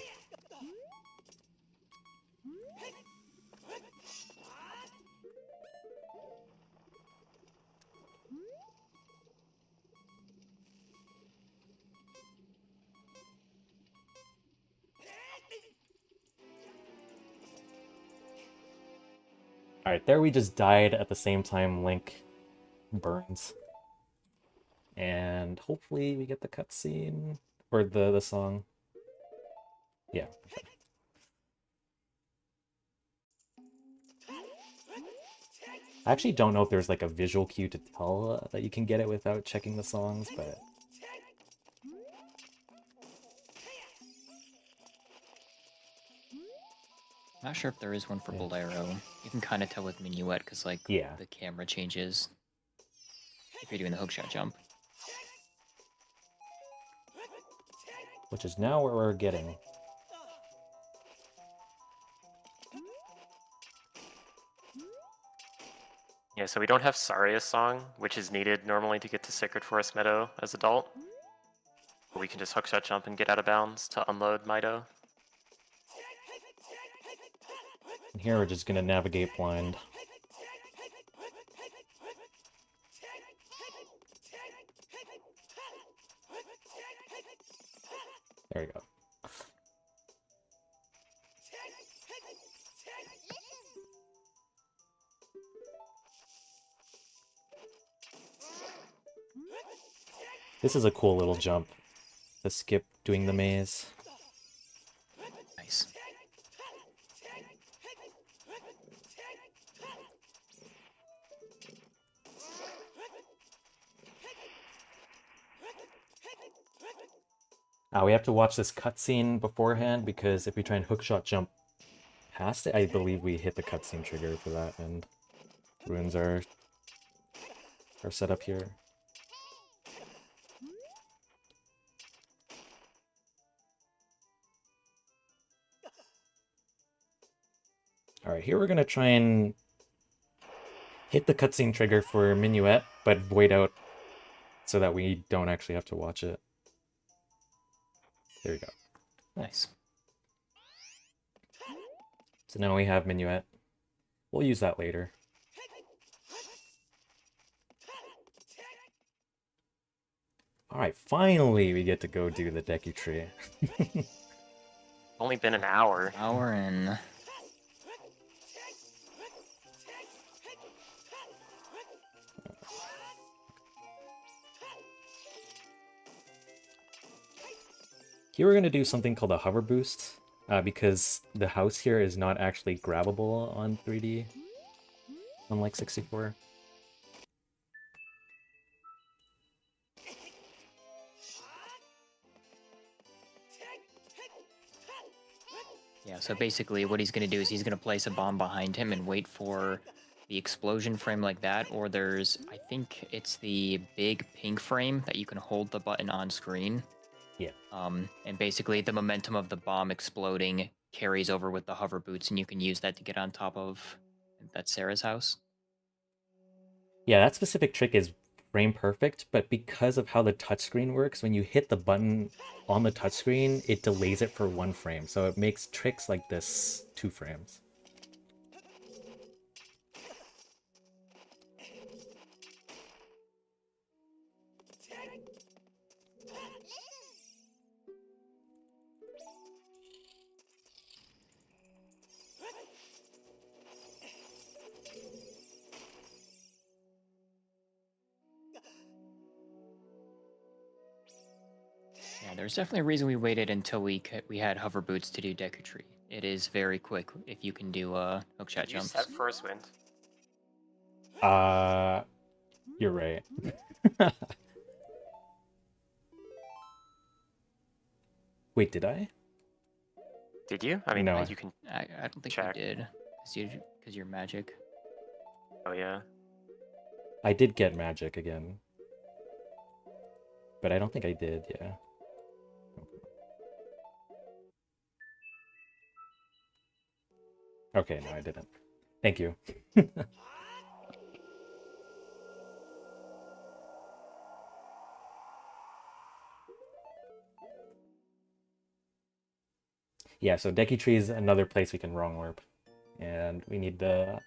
Alright, there we just died at the same time Link burns. And hopefully we get the cutscene, or the song. Yeah. I actually don't know if there's like a visual cue to tell that you can get it without checking the songs, but... Not sure if there is one for Bolero. You can kind of tell with Minuet because, like, yeah, the camera changes if you're doing the hookshot jump. which is now where we're getting. Yeah, so we don't have Saria's song, which is needed normally to get to Sacred Forest Meadow as adult. We can just hookshot jump and get out of bounds to unload Mido. And here we're just gonna navigate blind. There we go. This is a cool little jump to skip doing the maze. Nice. We have to watch this cutscene beforehand because if we try and hookshot jump past it, I believe we hit the cutscene trigger for that, and runes are set up here. Alright, here we're gonna try and hit the cutscene trigger for Minuet, but void out so that we don't actually have to watch it. There we go. Nice. So now we have Minuet. We'll use that later. Alright, finally we get to go do the Deku Tree. Only been an hour. Hour and... Here we're going to do something called a hover boost, because the house here is not actually grabbable on 3D, unlike 64. Yeah, so basically what he's going to do is he's going to place a bomb behind him and wait for the explosion frame like that, or there's, I think it's the big pink frame that you can hold the button on screen. Yeah. And basically the momentum of the bomb exploding carries over with the hover boots, and you can use that to get on top of that Sarah's house. Yeah, that specific trick is frame perfect, but because of how the touchscreen works, when you hit the button on the touchscreen, it delays it for 1 frame. So it makes tricks like this 2 frames. Yeah, there's definitely a reason we waited until we had hover boots to do Deku Tree. It is very quick if you can do hookshot You jumps. set first wind. You're right. Wait, did I? Did you? I mean, No. you can. I don't think check. you did, because you're magic. Oh yeah. I did get magic again. But I don't think I did, yeah. Okay, no, I didn't. Thank you. Yeah, so Deku Tree is another place we can wrong warp. And we need the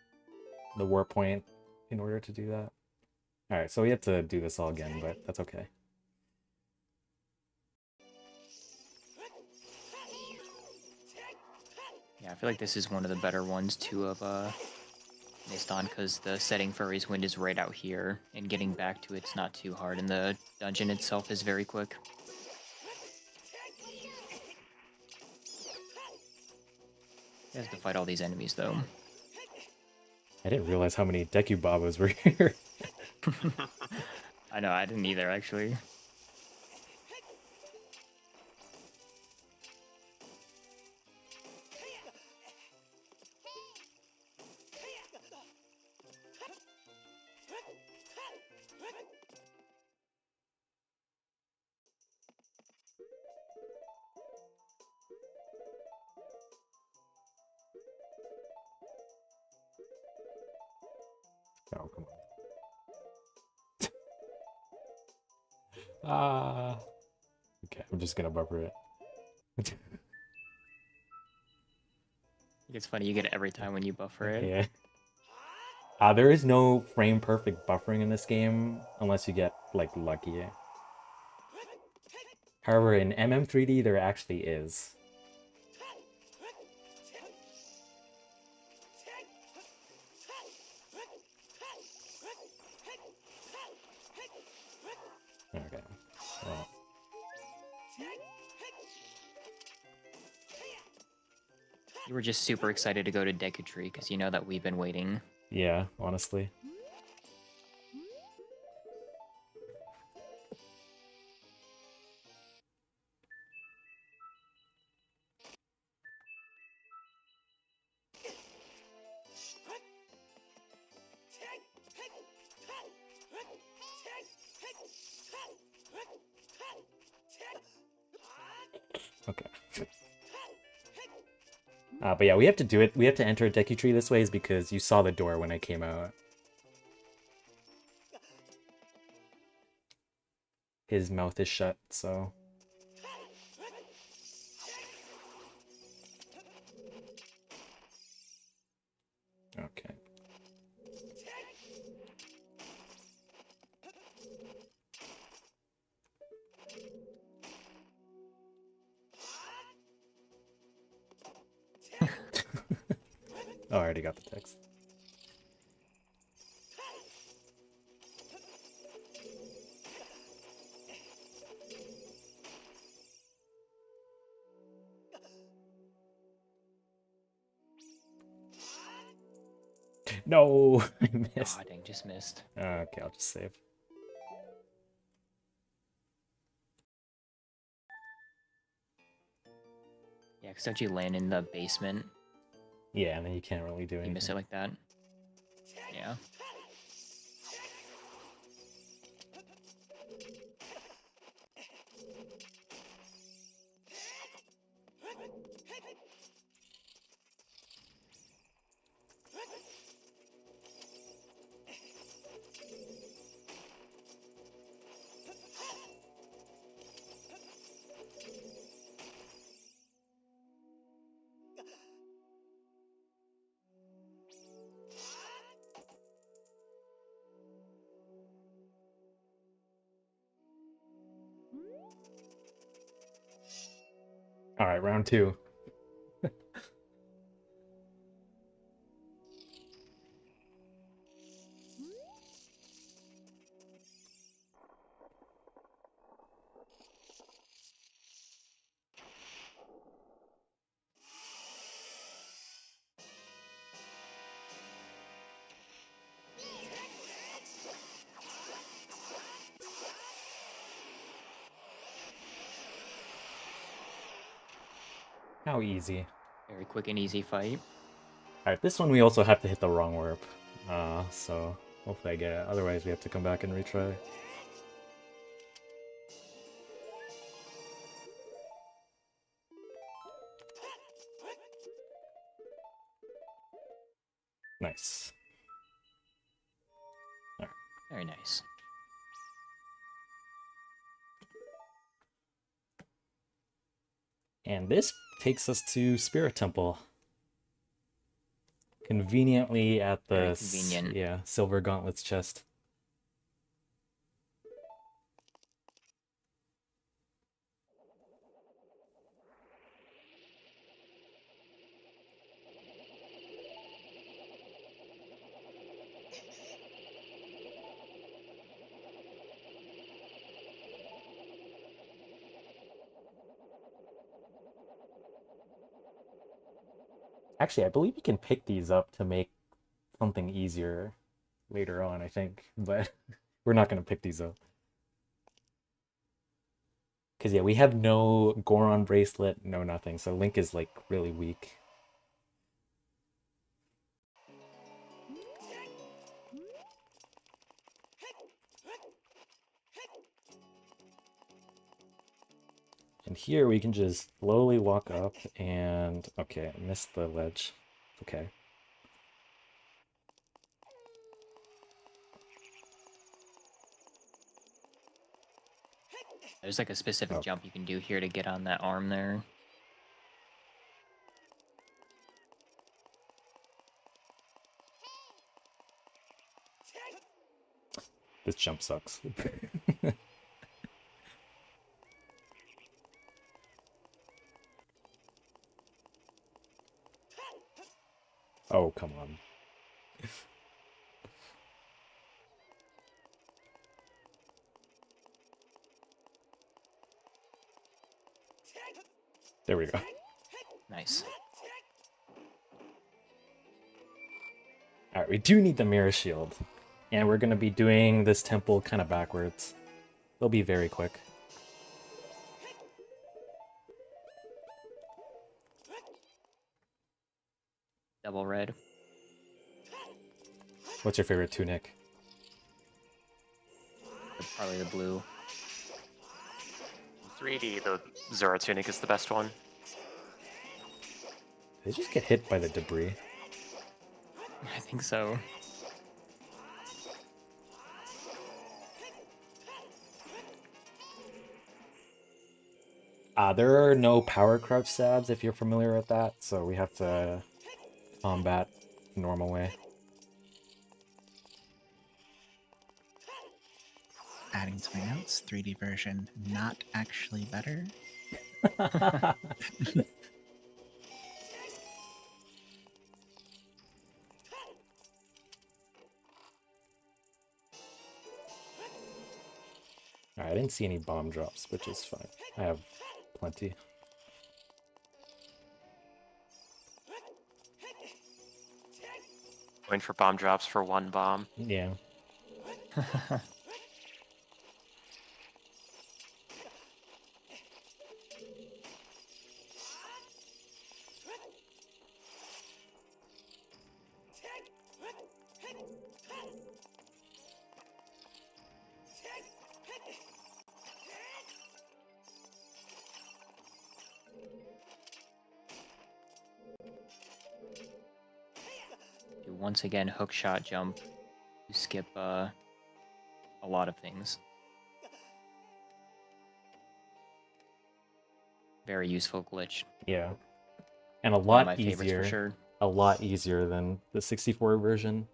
warp point in order to do that. Alright, so we have to do this all again, but that's okay. Yeah, I feel like this is one of the better ones to have missed on, because the setting for his wind is right out here, and getting back to it's not too hard, and the dungeon itself is very quick. He has to fight all these enemies, though. I didn't realize how many Deku Babas were here. I know, I didn't either, actually. Oh, come on. Okay, I'm just gonna buffer it. It's funny, you get it every time when you buffer it. Yeah. There is no frame perfect buffering in this game unless you get like lucky. However, in MM3D there actually is. Okay. Well, You were just super excited to go to Deku Tree because you know that we've been waiting. yeah, honestly. Okay. But yeah, we have to do it. We have to enter Deku Tree this way is because you saw the door when I came out. His mouth is shut, so... Okay. Oh, I already got the text. No, I missed. Ah, dang, just missed. Okay, I'll just save. Yeah, because don't you land in the basement? Yeah, and then you can't really do You miss it anything. like that. Yeah. All right, round 2. How easy. Very quick and easy fight. Alright, this one we also have to hit the wrong warp. So hopefully I get it. Otherwise we have to come back and retry. Nice. Alright. Very nice. And this takes us to Spirit Temple. Conveniently at Very the convenient. Silver Gauntlets chest. Actually, I believe you can pick these up to make something easier later on, I think. But we're not going to pick these up. Because, yeah, we have no Goron bracelet, no nothing. So Link is, like, really weak. And here we can just slowly walk up and... Okay, I missed the ledge. Okay. There's like a specific Oh. jump you can do here to get on that arm there. This jump sucks. Oh, come on. There we go. Nice. Alright, we do need the mirror shield. And we're gonna be doing this temple kind of backwards. They'll be very quick. Double red. What's your favorite tunic? Probably the blue. 3D, the Zora tunic is the best one. They just get hit by the debris. I think so. There are no power crouch stabs if you're familiar with that, so we have to combat normal way. Adding to my notes, 3D version not actually better. Alright, I didn't see any bomb drops, which is fine. I have plenty. Going for bomb drops for 1 bomb. Yeah. Do once again hook shot jump. You skip a lot of things. Very useful glitch. Yeah. And a One of lot my favorites easier. for sure. A lot easier than the 64 version.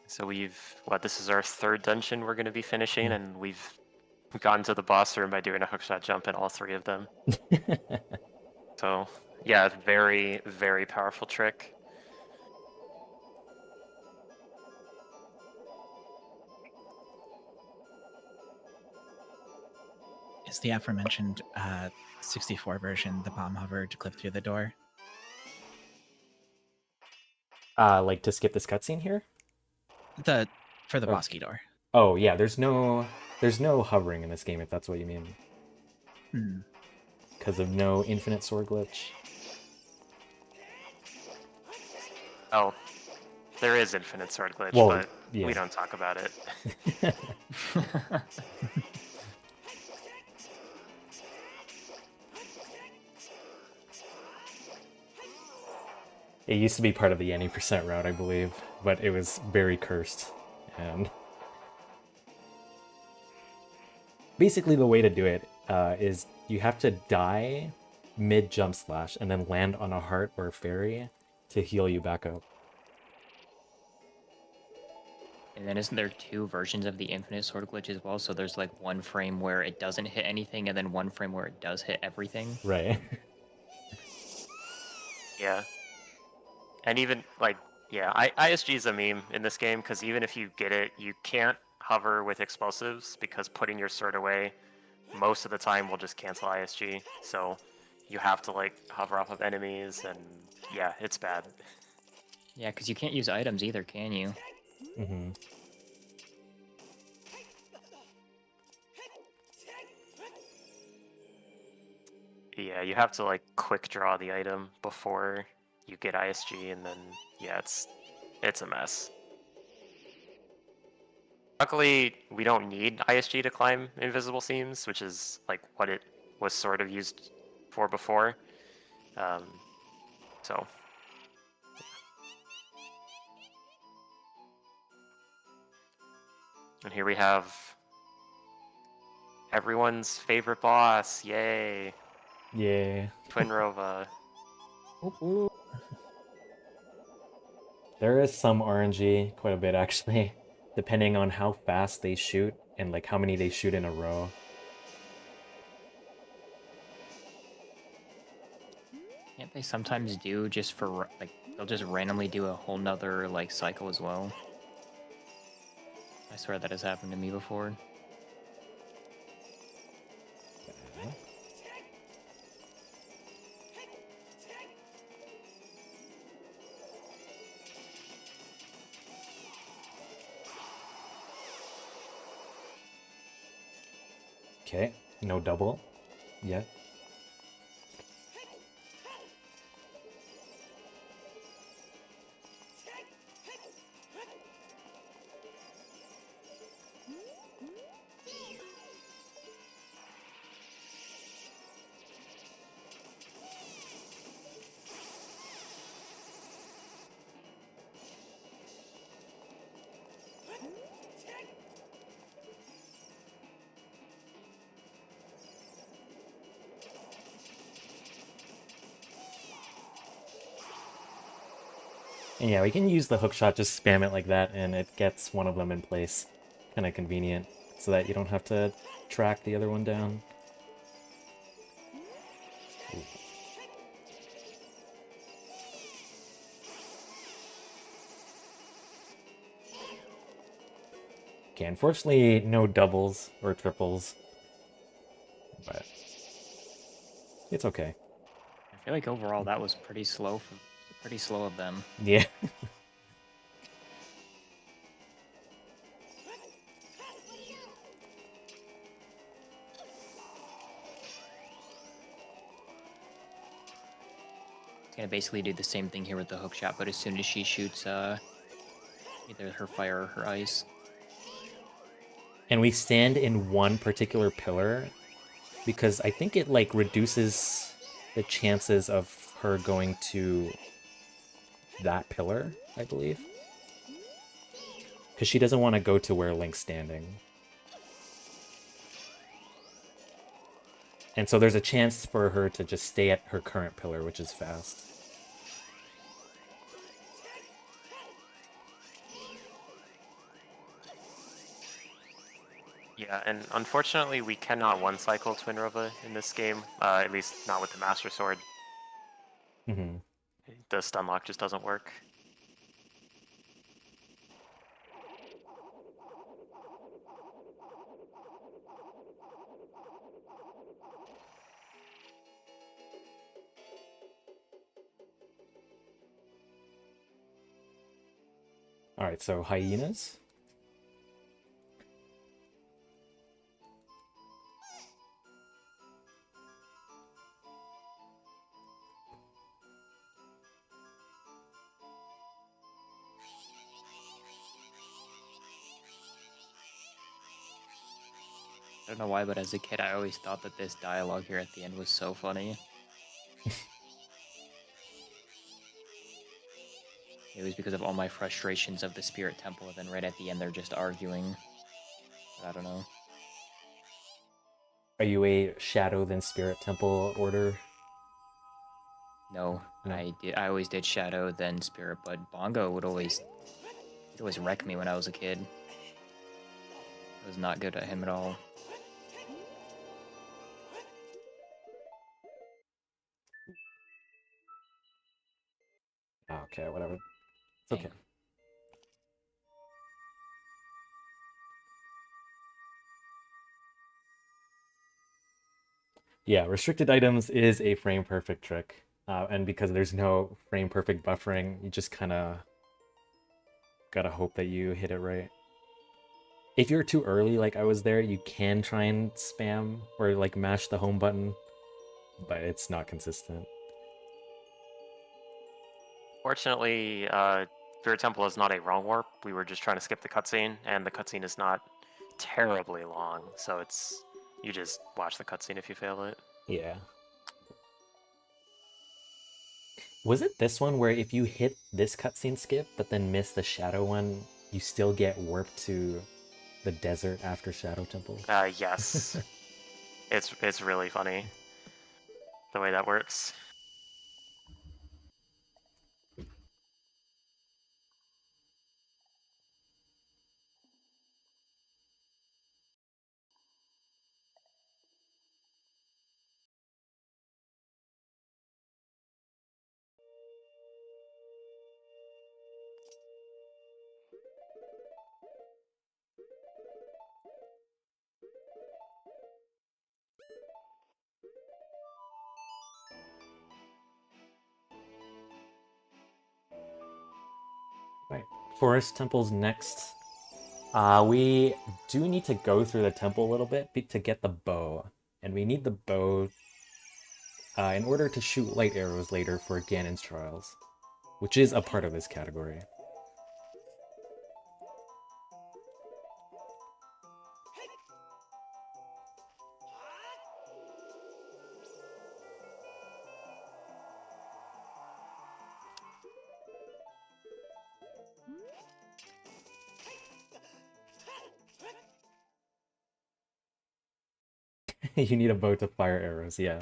So this is our 3rd dungeon we're going to be finishing, and we've gotten to the boss room by doing a hookshot jump in all 3 of them. So, yeah, very, very powerful trick. Is the aforementioned 64 version the bomb hover to clip through the door? Like to skip this cutscene here? For the Oh. boss key door. Oh yeah, there's no hovering in this game if that's what you mean. Hmm. Because of no infinite sword glitch. Oh, there is infinite sword glitch, Well, but yeah. we don't talk about it. It used to be part of the any percent route, I believe, but it was very cursed. And basically the way to do it is you have to die mid jump slash and then land on a heart or a fairy to heal you back up. And then isn't there 2 versions of the infinite sword glitch as well? So there's like 1 frame where it doesn't hit anything, and then 1 frame where it does hit everything. Right. Yeah. And even, ISG is a meme in this game, because even if you get it, you can't hover with explosives, because putting your sword away most of the time will just cancel ISG. So you have to, hover off of enemies, and yeah, it's bad. Yeah, because you can't use items either, can you? Mm-hmm. Yeah, you have to, quick draw the item before you get ISG, and then, yeah, it's a mess. Luckily, we don't need ISG to climb invisible seams, which is what it was sort of used for before. So. And here we have Everyone's favorite boss. Yay. Yeah. Twin Rova. There is some RNG, quite a bit actually, depending on how fast they shoot and like how many they shoot in a row. Can't they sometimes do just for like they'll just randomly do a whole nother like cycle as well? I swear that has happened to me before. Okay, no double yet. And yeah, we can use the hookshot, just spam it like that, and it gets one of them in place. Kind of convenient, so that you don't have to track the other one down. Ooh. Okay, unfortunately, no doubles or triples, but it's okay. I feel like overall that was pretty slow of them. Yeah. It's gonna basically do the same thing here with the hook shot, but as soon as she shoots either her fire or her ice. And we stand in one particular pillar because I think it like reduces the chances of her going to that pillar, I believe. Because she doesn't want to go to where Link's standing. And so there's a chance for her to just stay at her current pillar, which is fast. Yeah, and unfortunately we cannot one-cycle Twin Rova in this game, at least not with the Master Sword. Mm-hmm. The stun lock just doesn't work. Alright, so hyenas. I don't know why, but as a kid I always thought that this dialogue here at the end was so funny. It was because of all my frustrations of the Spirit Temple, and then right at the end they're just arguing. I don't know. Are you a Shadow then Spirit Temple order? No, No. I always did Shadow then Spirit, but Bongo would always wreck me when I was a kid. I was not good at him at all. Okay, whatever. It's okay. Yeah, restricted items is a frame perfect trick. And because there's no frame perfect buffering, you just kind of gotta hope that you hit it right. If you're too early, like I was there, you can try and spam or like mash the home button, but it's not consistent. Fortunately, Spirit Temple is not a wrong warp. We were just trying to skip the cutscene, and the cutscene is not terribly long, so it's you just watch the cutscene if you fail it. Yeah. Was it this one where if you hit this cutscene skip, but then miss the Shadow one, you still get warped to the desert after Shadow Temple? Yes. It's really funny the way that works. Right. Forest temple's next. We do need to go through the temple a little bit to get the bow. And we need the bow in order to shoot light arrows later for Ganon's trials, which is a part of this category. You need a bow to fire arrows, yeah.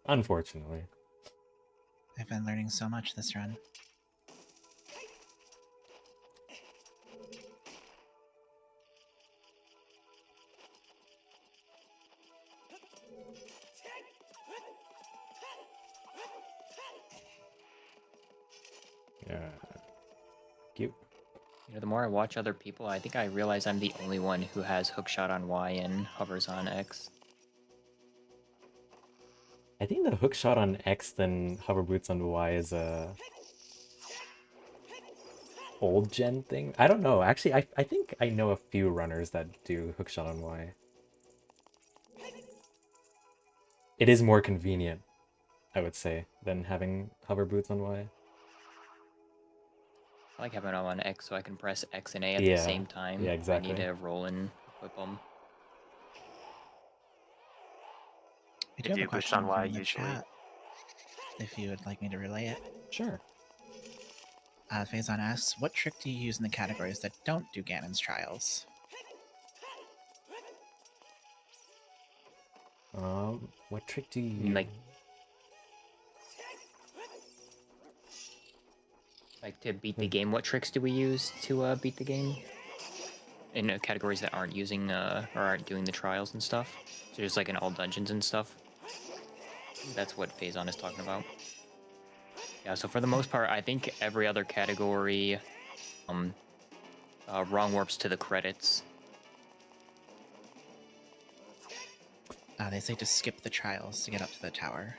Unfortunately. I've been learning so much this run. Yeah. Cute. You know, the more I watch other people, I think I realize I'm the only one who has hookshot on Y and hovers on X. I think the hook shot on X then hover boots on Y is a old gen thing. I don't know. Actually, I think I know a few runners that do hook shot on Y. It is more convenient, I would say, than having hover boots on Y. I like having them on X so I can press X and A at Yeah, the same time. yeah, I exactly. need to roll and equip them. We do If have a you boost question on Y, from the usually. chat, if you would like me to relay it. Sure. Faison asks, what trick do you use in the categories that don't do Ganon's trials? What trick do you I mean, use? like to beat the game, what tricks do we use to beat the game? In categories that aren't using or aren't doing the trials and stuff. So just like in all dungeons and stuff. That's what Phazon is talking about. Yeah, so for the most part, I think every other category wrong warps to the credits. They say to skip the trials to get up to the tower.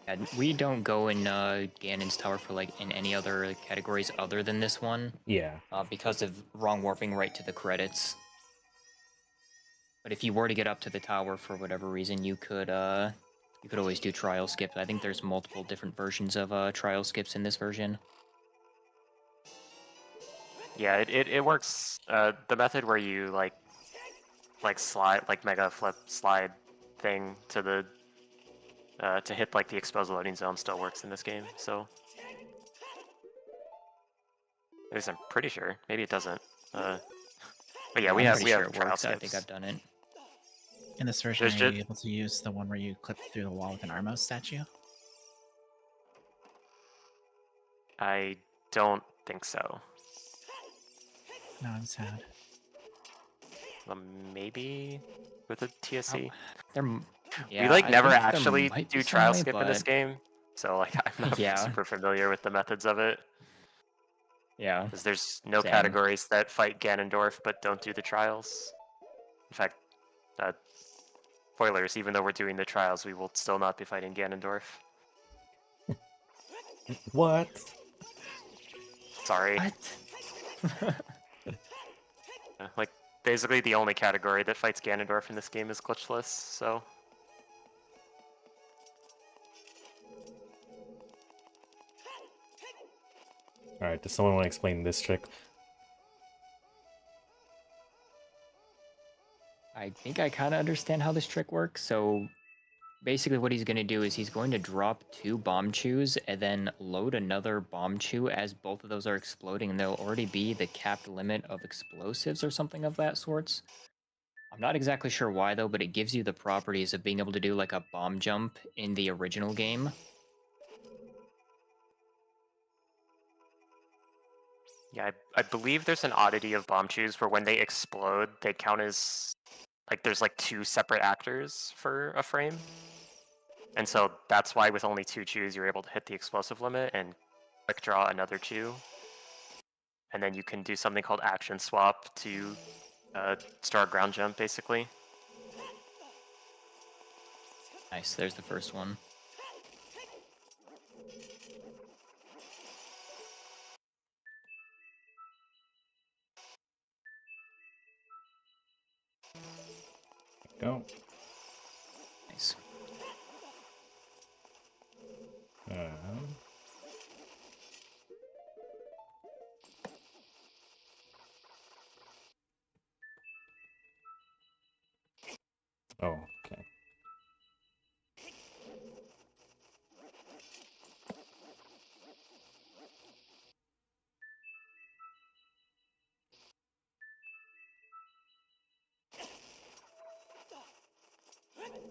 And we don't go in Ganon's Tower for like in any other categories other than this one. Yeah. Because of wrong warping right to the credits. But if you were to get up to the tower for whatever reason, you could always do trial skips. I think there's multiple different versions of trial skips in this version. Yeah, it works. The method where you like slide, like mega flip slide thing to the to hit like the exposed loading zone still works in this game. So at least I'm pretty sure. Maybe it doesn't. But yeah, we I'm have pretty sure it trial works. skips. I think I've done it. In this version, There's are just you able to use the one where you clip through the wall with an Armos statue? I don't think so. No, I'm sad. Maybe with a TSC. Yeah, We like I never think there actually might do be some trial way, skip in this but game, so like I'm not yeah, super familiar with the methods of it. yeah. Because there's no Same. categories that fight Ganondorf but don't do the trials. In fact, uh, spoilers, even though we're doing the trials, we will still not be fighting Ganondorf. What? Sorry. What? Like, basically the only category that fights Ganondorf in this game is glitchless, so... Alright, does someone want to explain this trick? I think I kind of understand how this trick works. So basically what he's going to do is he's going to drop 2 bomb chews and then load another bomb chew as both of those are exploding, and there'll already be the capped limit of explosives or something of that sorts. I'm not exactly sure why though, but it gives you the properties of being able to do like a bomb jump in the original game. Yeah, I believe there's an oddity of bomb chews where when they explode, they count as like there's like 2 separate actors for a frame. And so that's why with only 2 chews, you're able to hit the explosive limit and quick draw another chew. And then you can do something called action swap to start ground jump, basically. Nice, there's the first one. Go. Nice. Oh, okay.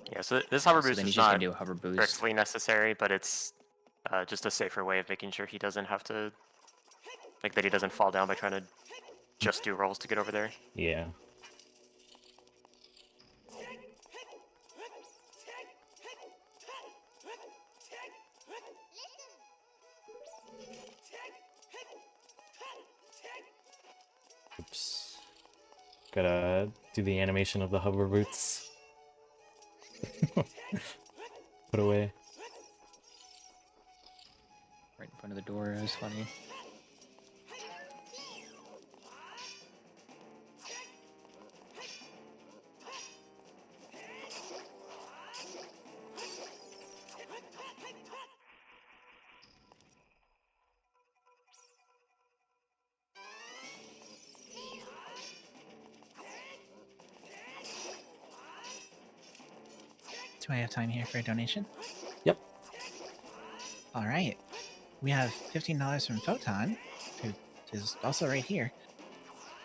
Yeah, so this hover So boost then is he's just not going to do a hover boost. strictly necessary, but it's just a safer way of making sure he doesn't have to, like, that he doesn't fall down by trying to just do rolls to get over there. Yeah. Oops. Gotta do the animation of the hover boots. Put away. Right in front of the door, it was funny. Do I have time here for a donation? Yep. All right. We have $15 from Photon, who is also right here,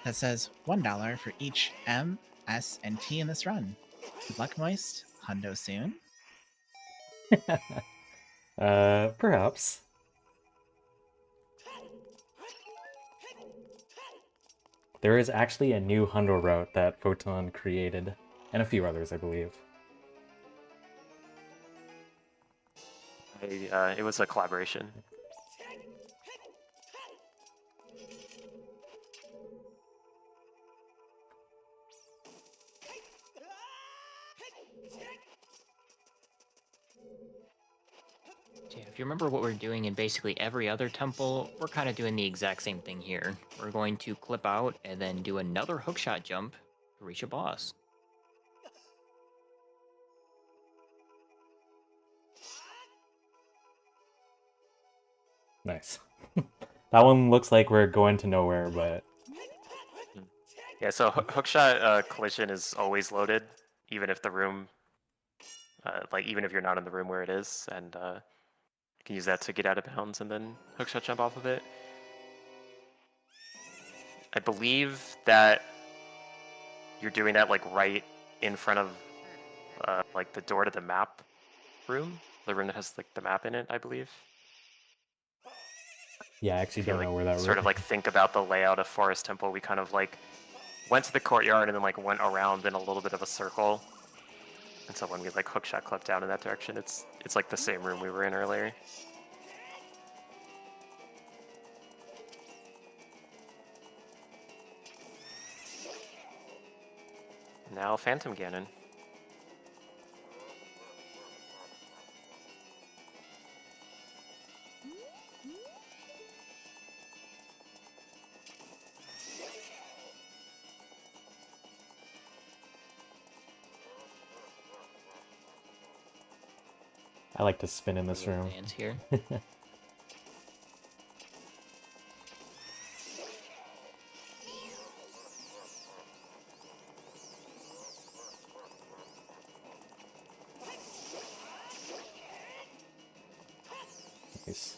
that says $1 for each M, S, and T in this run. Good luck, Moist. Hundo soon. Perhaps. There is actually a new Hundo route that Photon created, and a few others, I believe. It was a collaboration. Yeah, if you remember what we're doing in basically every other temple, we're kind of doing the exact same thing here. We're going to clip out and then do another hookshot jump to reach a boss. Nice. That one looks like we're going to nowhere, but... Yeah, so hookshot collision is always loaded, even if the room, like even if you're not in the room where it is, and you can use that to get out of bounds and then hookshot jump off of it. I believe that you're doing that like right in front of like the door to the map room, the room that has like the map in it, I believe. Yeah, I actually If you don't like know where that sort of like think about the layout of Forest Temple, we kind of like went to the courtyard and then like went around in a little bit of a circle. And so when we like hookshot clip down in that direction, it's like the same room we were in earlier. Now Phantom Ganon. I like to spin in this A little room. dance here. Nice.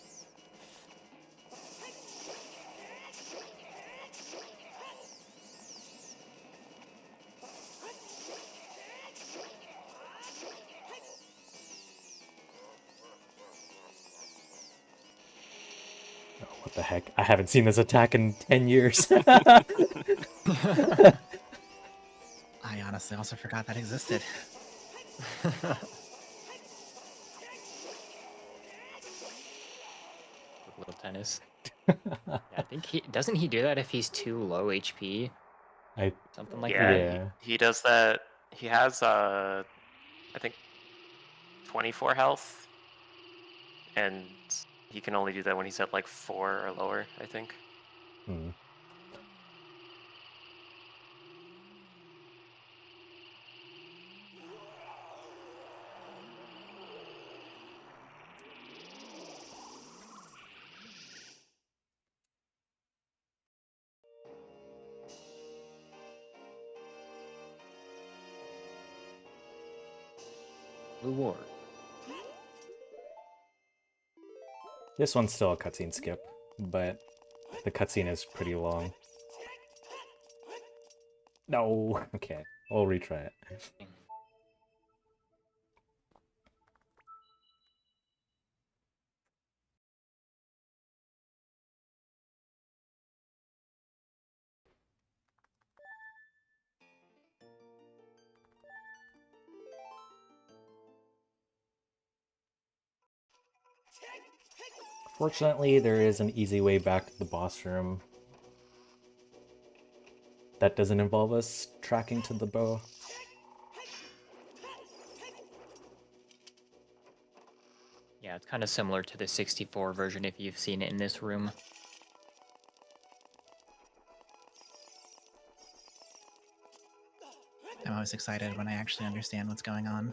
Oh, what the heck? I haven't seen this attack in 10 years. I honestly also forgot that existed. Little tennis. Yeah, I think he doesn't he do that if he's too low HP? I Something like Yeah, that. Yeah. he does that. He has I think 24 health, and he can only do that when he's at like 4 or lower, I think. Hmm. Blue War. This one's still a cutscene skip, but the cutscene is pretty long. No. Okay, we'll retry it. Fortunately, there is an easy way back to the boss room that doesn't involve us tracking to the bow. Yeah, it's kind of similar to the 64 version if you've seen it in this room. I'm always excited when I actually understand what's going on.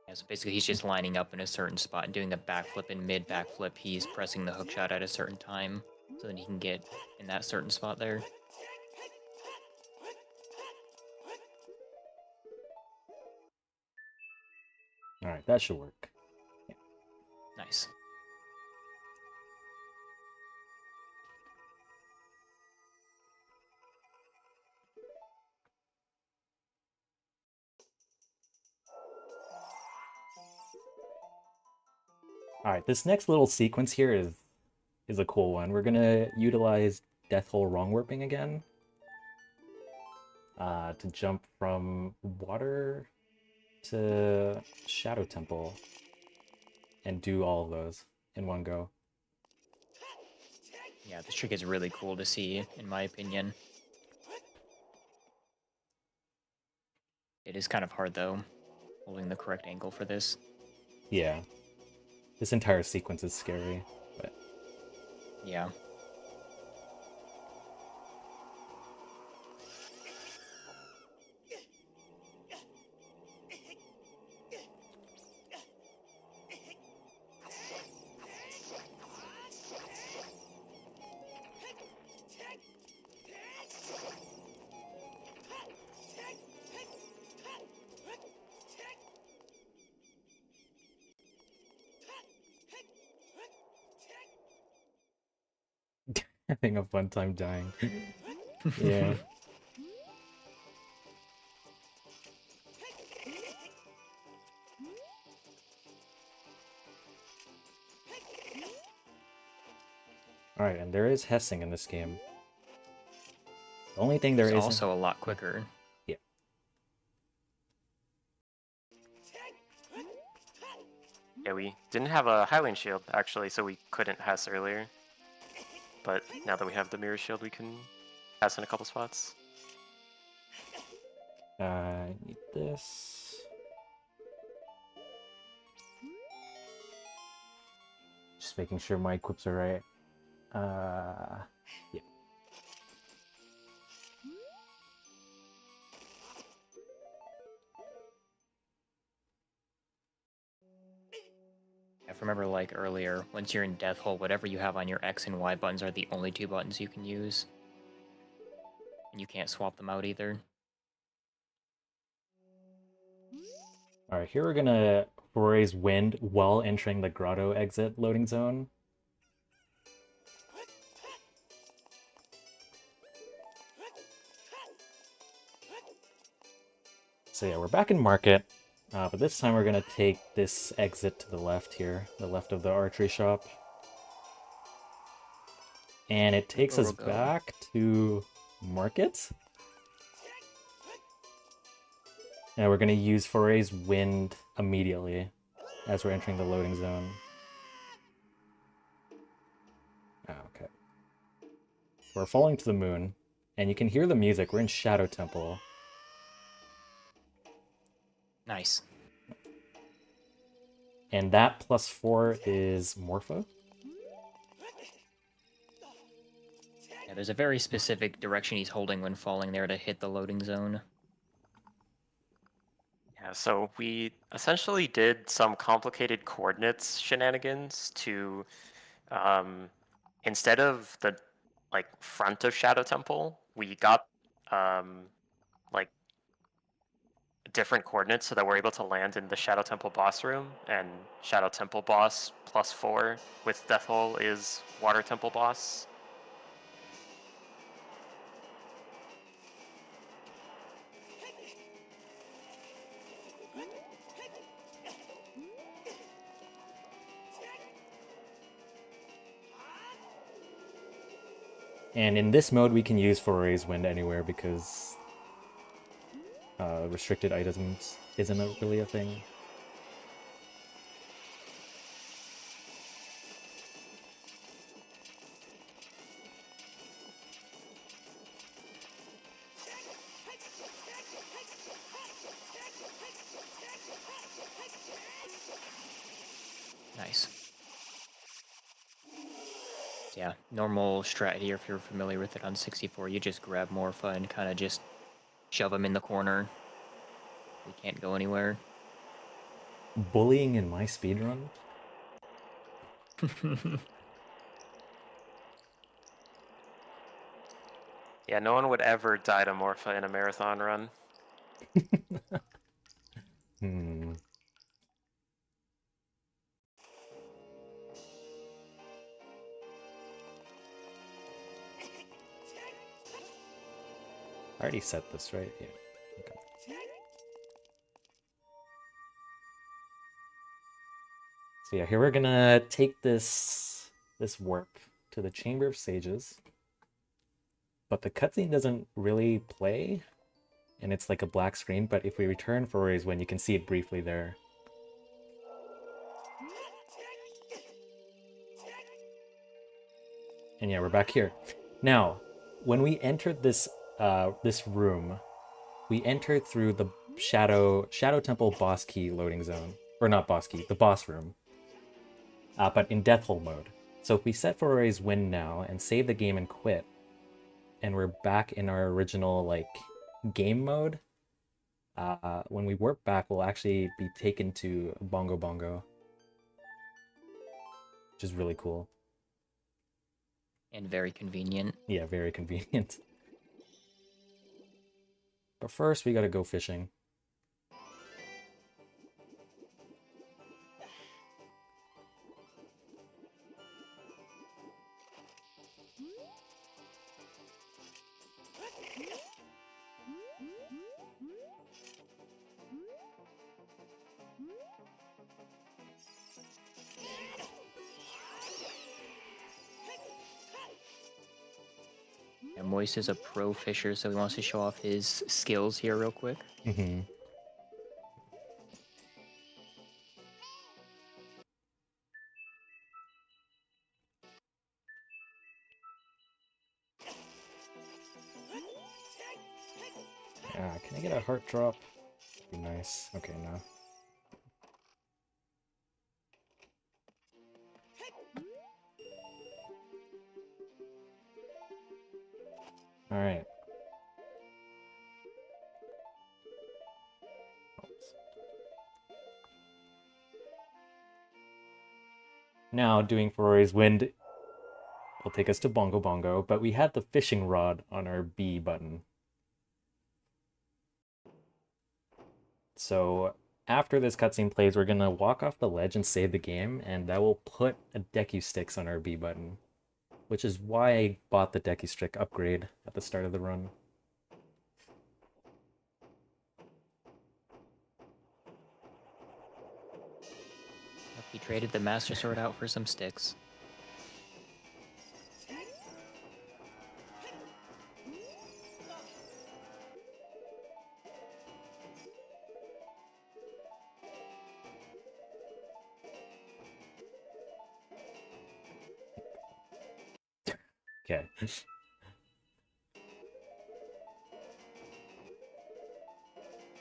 Yeah, so basically he's just lining up in a certain spot and doing a backflip, and mid backflip he's pressing the hookshot at a certain time so that he can get in that certain spot there. Alright, that should work. Nice. Alright, this next little sequence here is a cool one. We're gonna utilize Death Hole Wrong Warping again. To jump from water to Shadow Temple and do all of those in one go. Yeah, this trick is really cool to see, in my opinion. It is kind of hard, though, holding the correct angle for this. Yeah. This entire sequence is scary, but Yeah. having a fun time dying. Yeah. Alright, and there is Hessing in this game. The only thing there It's isn't... also a lot quicker. Yeah. Yeah, we didn't have a Highland Shield, actually, so we couldn't Hess earlier. But now that we have the Mirror Shield, we can Hess in a couple spots. I need this. Just making sure my equips are right. Yeah. Yeah, if remember like earlier, once you're in Death Hole, whatever you have on your X and Y buttons are the only two buttons you can use. And you can't swap them out either. Alright, here we're gonna raise wind while entering the grotto exit loading zone. So yeah, we're back in market, but this time we're gonna take this exit to the left here, the left of the archery shop. And it takes us back to market. And we're gonna use Foray's Wind immediately as we're entering the loading zone. Oh, okay. We're falling to the moon, and you can hear the music. We're in Shadow Temple. Nice. And that +4 is Morpho. Yeah, there's a very specific direction he's holding when falling there to hit the loading zone. Yeah, so we essentially did some complicated coordinates shenanigans to, instead of the like front of Shadow Temple, we got like different coordinates so that we're able to land in the Shadow Temple boss room, and Shadow Temple boss +4 with Death Hole is Water Temple boss. And in this mode, we can use Foray's Wind anywhere because restricted items isn't really a thing. Nice. Yeah, normal strat here, if you're familiar with it on 64, you just grab Morpha and kind of just shove him in the corner. He can't go anywhere. Bullying in my speedrun? Yeah, no one would ever die to Morpha in a marathon run. Hmm. I already set this, right? Yeah. Okay. So yeah, here we're gonna take this warp to the Chamber of Sages. But the cutscene doesn't really play, and it's like a black screen, but if we return Foray's Wind, you can see it briefly there. And yeah, we're back here. Now, when we entered this this room, we entered through the Shadow Temple boss key loading zone. Or not boss key, the boss room. But in Death Hole mode. So if we set Foray's Wind now and save the game and quit, and we're back in our original like game mode, when we warp back, we'll actually be taken to Bongo Bongo, which is really cool. And very convenient. Yeah, very convenient. But first, we gotta go fishing. And Moist is a pro fisher, so he wants to show off his skills here real quick. Mm-hmm. Can I get a heart drop? Be nice. Okay, no. Alright. Now doing Ferrari's Wind will take us to Bongo Bongo, but we had the fishing rod on our B button. So after this cutscene plays, we're gonna walk off the ledge and save the game, and that will put a Deku Sticks on our B button, which is why I bought the Deku Stick upgrade at the start of the run. He traded the Master Sword out for some sticks. Okay.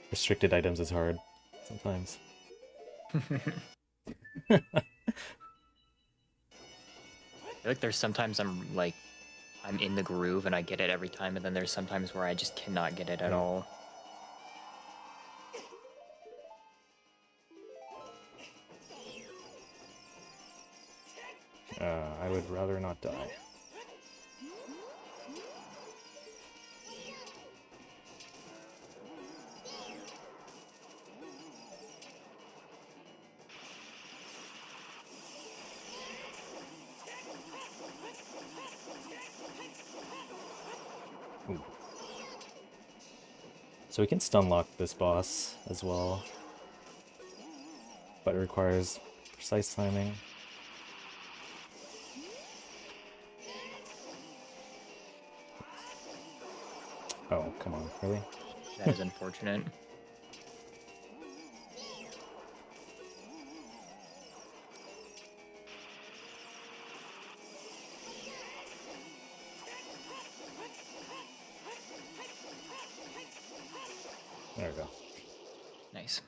Restricted items is hard sometimes. I feel like there's sometimes I'm in the groove and I get it every time, and then there's sometimes where I just cannot get it at all. I would rather not die. Ooh. So we can stun lock this boss as well, but it requires precise timing. Oh, come on, really? That is unfortunate. There we go. Nice.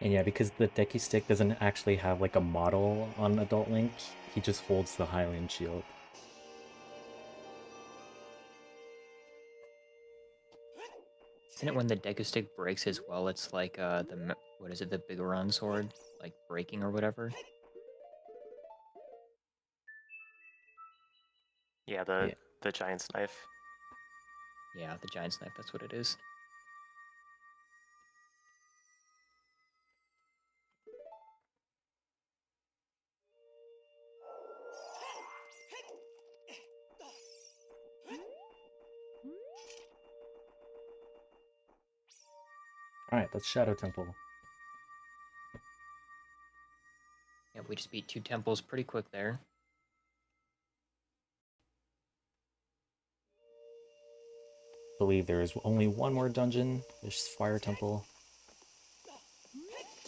And yeah, because the Deku Stick doesn't actually have like a model on Adult Link, he just holds the Hylian shield. Isn't it when the Deku Stick breaks as well? It's like what is it? The Bigoron sword, like breaking or whatever. Yeah, Yeah. the giant's knife. Yeah, the Giant's Knife. That's what it is. Alright, that's Shadow Temple. Yeah, we just beat 2 temples pretty quick there. Believe there is only one more dungeon, this Fire Temple.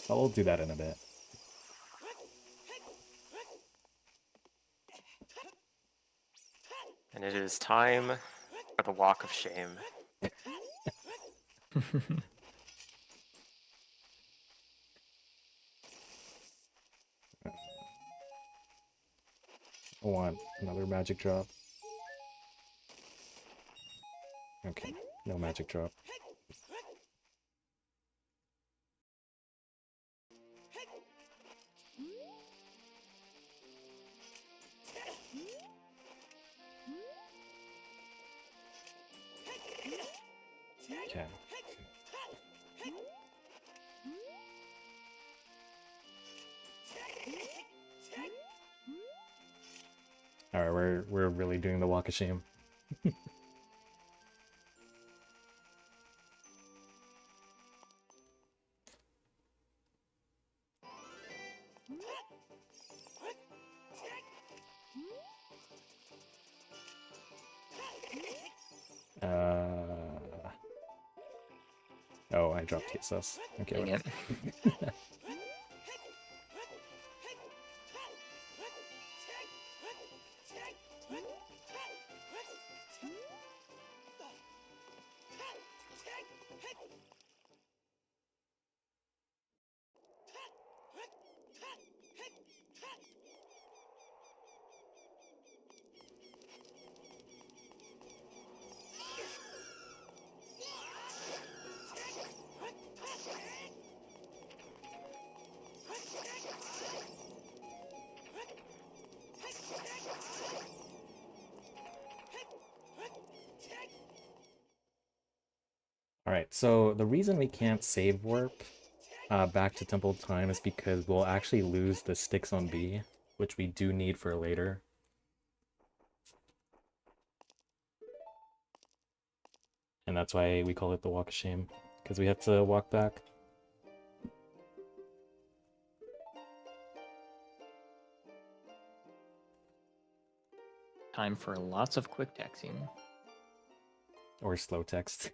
But we'll do that in a bit. And it is time for the Walk of Shame. I want another magic drop. Okay, no magic drop. Okay. Alright, we're really doing the Walk of Shame. Oh, I dropped TSS. Okay, Dang whatever. it. Alright, so the reason we can't save warp back to Temple of Time is because we'll actually lose the sticks on B, which we do need for later. And that's why we call it the Walk of Shame, because we have to walk back. Time for lots of quick texting. Or slow text.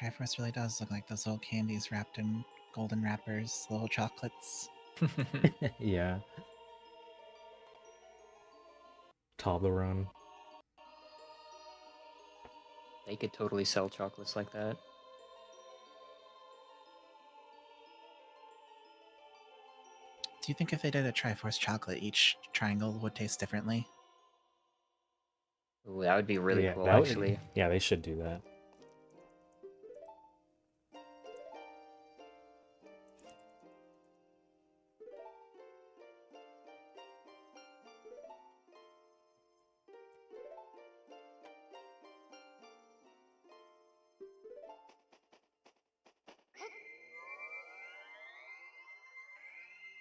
The Triforce really does look like those little candies wrapped in golden wrappers, little chocolates. Yeah. Toblerone. They could totally sell chocolates like that. Do you think if they did a Triforce chocolate, each triangle would taste differently? Ooh, that would be really Yeah, cool, that would, actually. yeah, they should do that.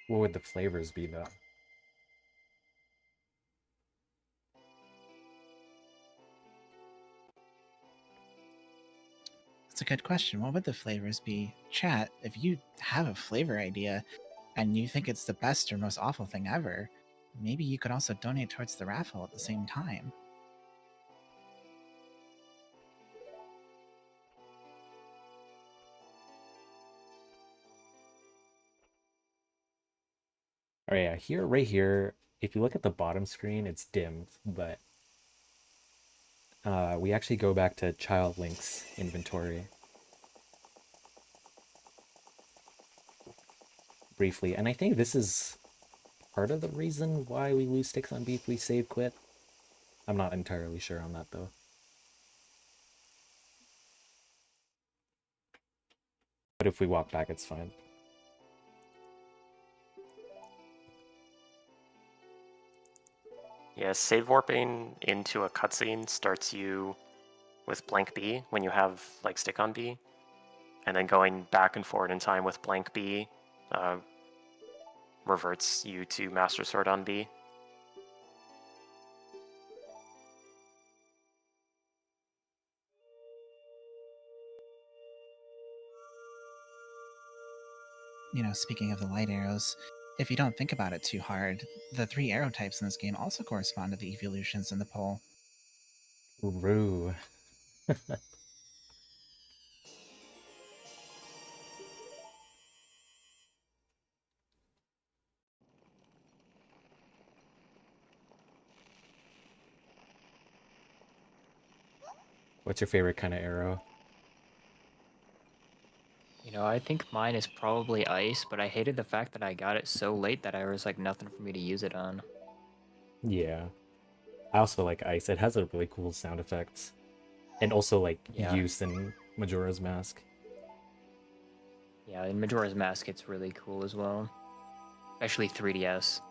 What would the flavors be, though? That's a good question. What would the flavors be? Chat, if you have a flavor idea and you think it's the best or most awful thing ever, maybe you could also donate towards the raffle at the same time. Oh yeah, here, right here, if you look at the bottom screen, it's dimmed, but we actually go back to Child Link's inventory briefly, and I think this is part of the reason why we lose sticks on B if we save quit. I'm not entirely sure on that, though. But if we walk back, it's fine. Yeah, save warping into a cutscene starts you with blank B when you have like stick on B, and then going back and forward in time with blank B reverts you to Master Sword on B. You know, speaking of the light arrows, if you don't think about it too hard, the 3 arrow types in this game also correspond to the evolutions in the pole. Roo. What's your favorite kind of arrow? You know, I think mine is probably ice, but I hated the fact that I got it so late that there was like nothing for me to use it on. Yeah. I also like ice. It has a really cool sound effects. And also like Yeah. use in Majora's Mask. Yeah, in Majora's Mask, it's really cool as well. Especially 3DS.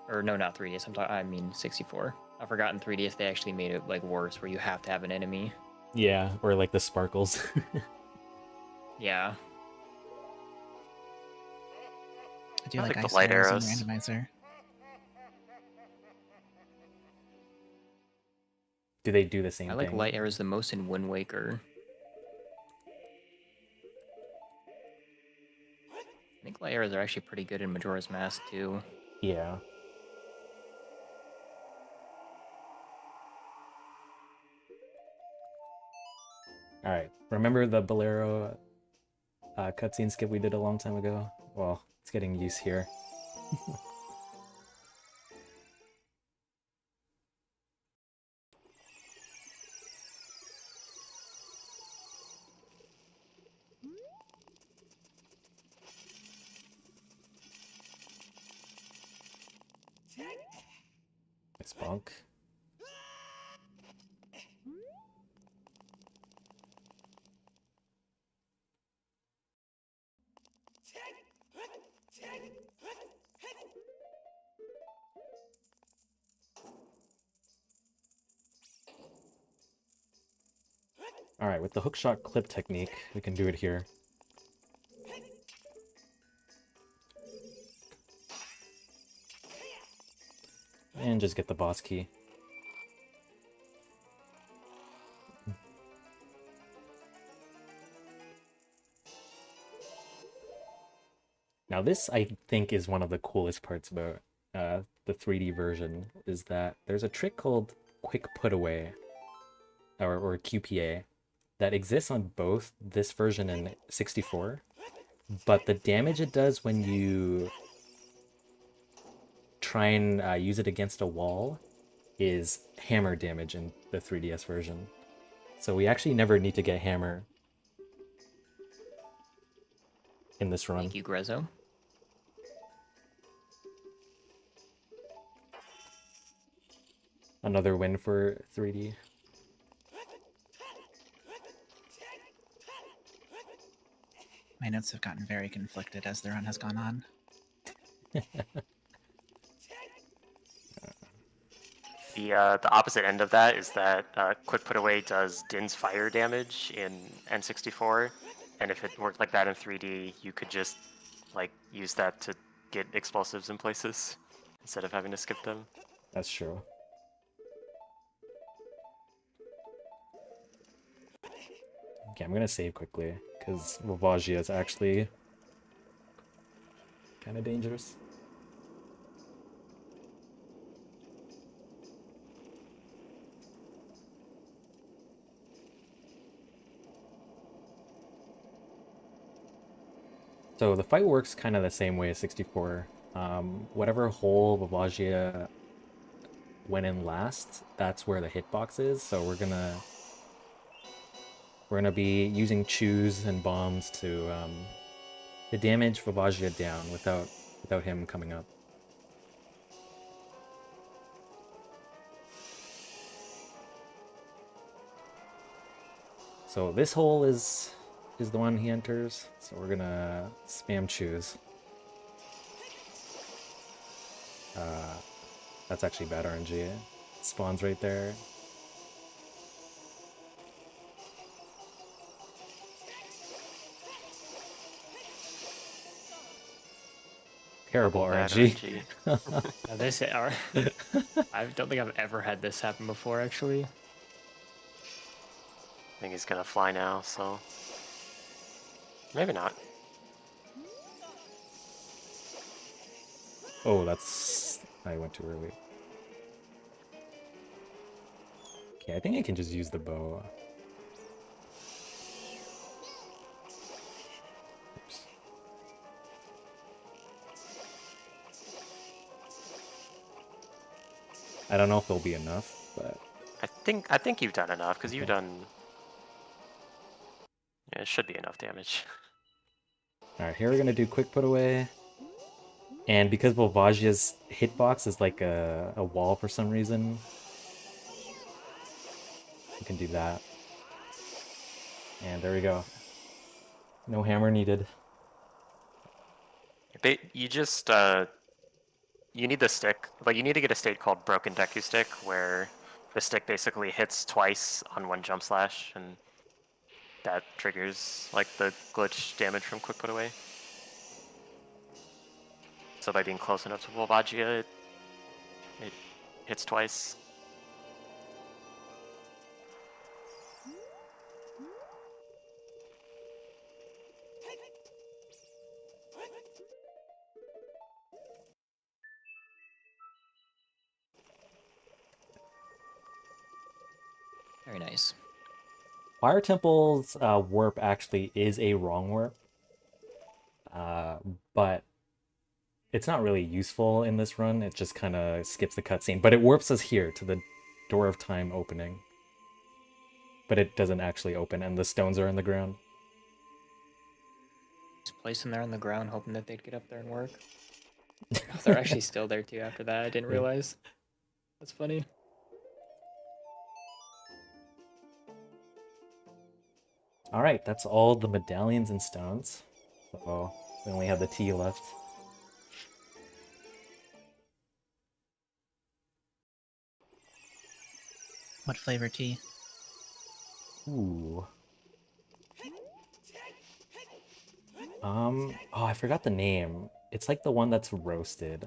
Or no, not 3DS. I mean 64. I've forgotten 3DS. They actually made it like worse, where you have to have an enemy. Yeah, or like the sparkles. Yeah. I do I like like the ice light arrows and arrows. randomizer. Do they do the same I like thing? light arrows the most in Wind Waker. I think light arrows are actually pretty good in Majora's Mask too. Yeah. Alright. Remember the Bolero cutscene skip we did a long time ago? Well, it's getting used here. Nice bonk. All right, with the hookshot clip technique, we can do it here. And just get the boss key. Now this, I think, is one of the coolest parts about the 3D version, is that there's a trick called Quick Put Away, or QPA, that exists on both this version and 64, but the damage it does when you try and use it against a wall is hammer damage in the 3DS version. So we actually never need to get hammer in this run. Thank you, Grezzo. Another win for 3D. My notes have gotten very conflicted as the run has gone on. The opposite end of that is that Quick Put Away does Din's fire damage in N64, and if it worked like that in 3D, you could just like use that to get explosives in places instead of having to skip them. That's true. Okay, I'm gonna save quickly, because Volvagia is actually kind of dangerous. So the fight works kind of the same way as 64. Whatever hole Volvagia went in last, that's where the hitbox is. So we're gonna be using chews and bombs to damage Volvagia down without him coming up. So this hole is the one he enters, so we're gonna spam choose. That's actually bad RNG. It spawns right there. Terrible RNG. Now this, I don't think I've ever had this happen before, actually. I think he's gonna fly now, so maybe not. Oh, I went too early. Okay, I think I can just use the bow. Oops. I don't know if there'll be enough, but I think you've done enough because you've done. Yeah, it should be enough damage. all right, here we're gonna do quick put away. And because Volvagia's hitbox is like a wall for some reason, you can do that. And there we go. No hammer needed. You just you need the stick. Like you need to get a state called Broken Deku Stick, where the stick basically hits twice on one jump slash, and that triggers like the glitch damage from Quick Put Away. So by being close enough to Volvagia, it hits twice. Very nice. Fire Temple's warp actually is a wrong warp, but it's not really useful in this run. It just kind of skips the cutscene, but it warps us here to the Door of Time opening. But it doesn't actually open, and the stones are in the ground. Just place them there on the ground, hoping that they'd get up there and work. They're actually still there too after that. I didn't realize. That's funny. All right, that's all the medallions and stones. So we only have the tea left. What flavor tea? Ooh. Oh, I forgot the name. It's like the one that's roasted.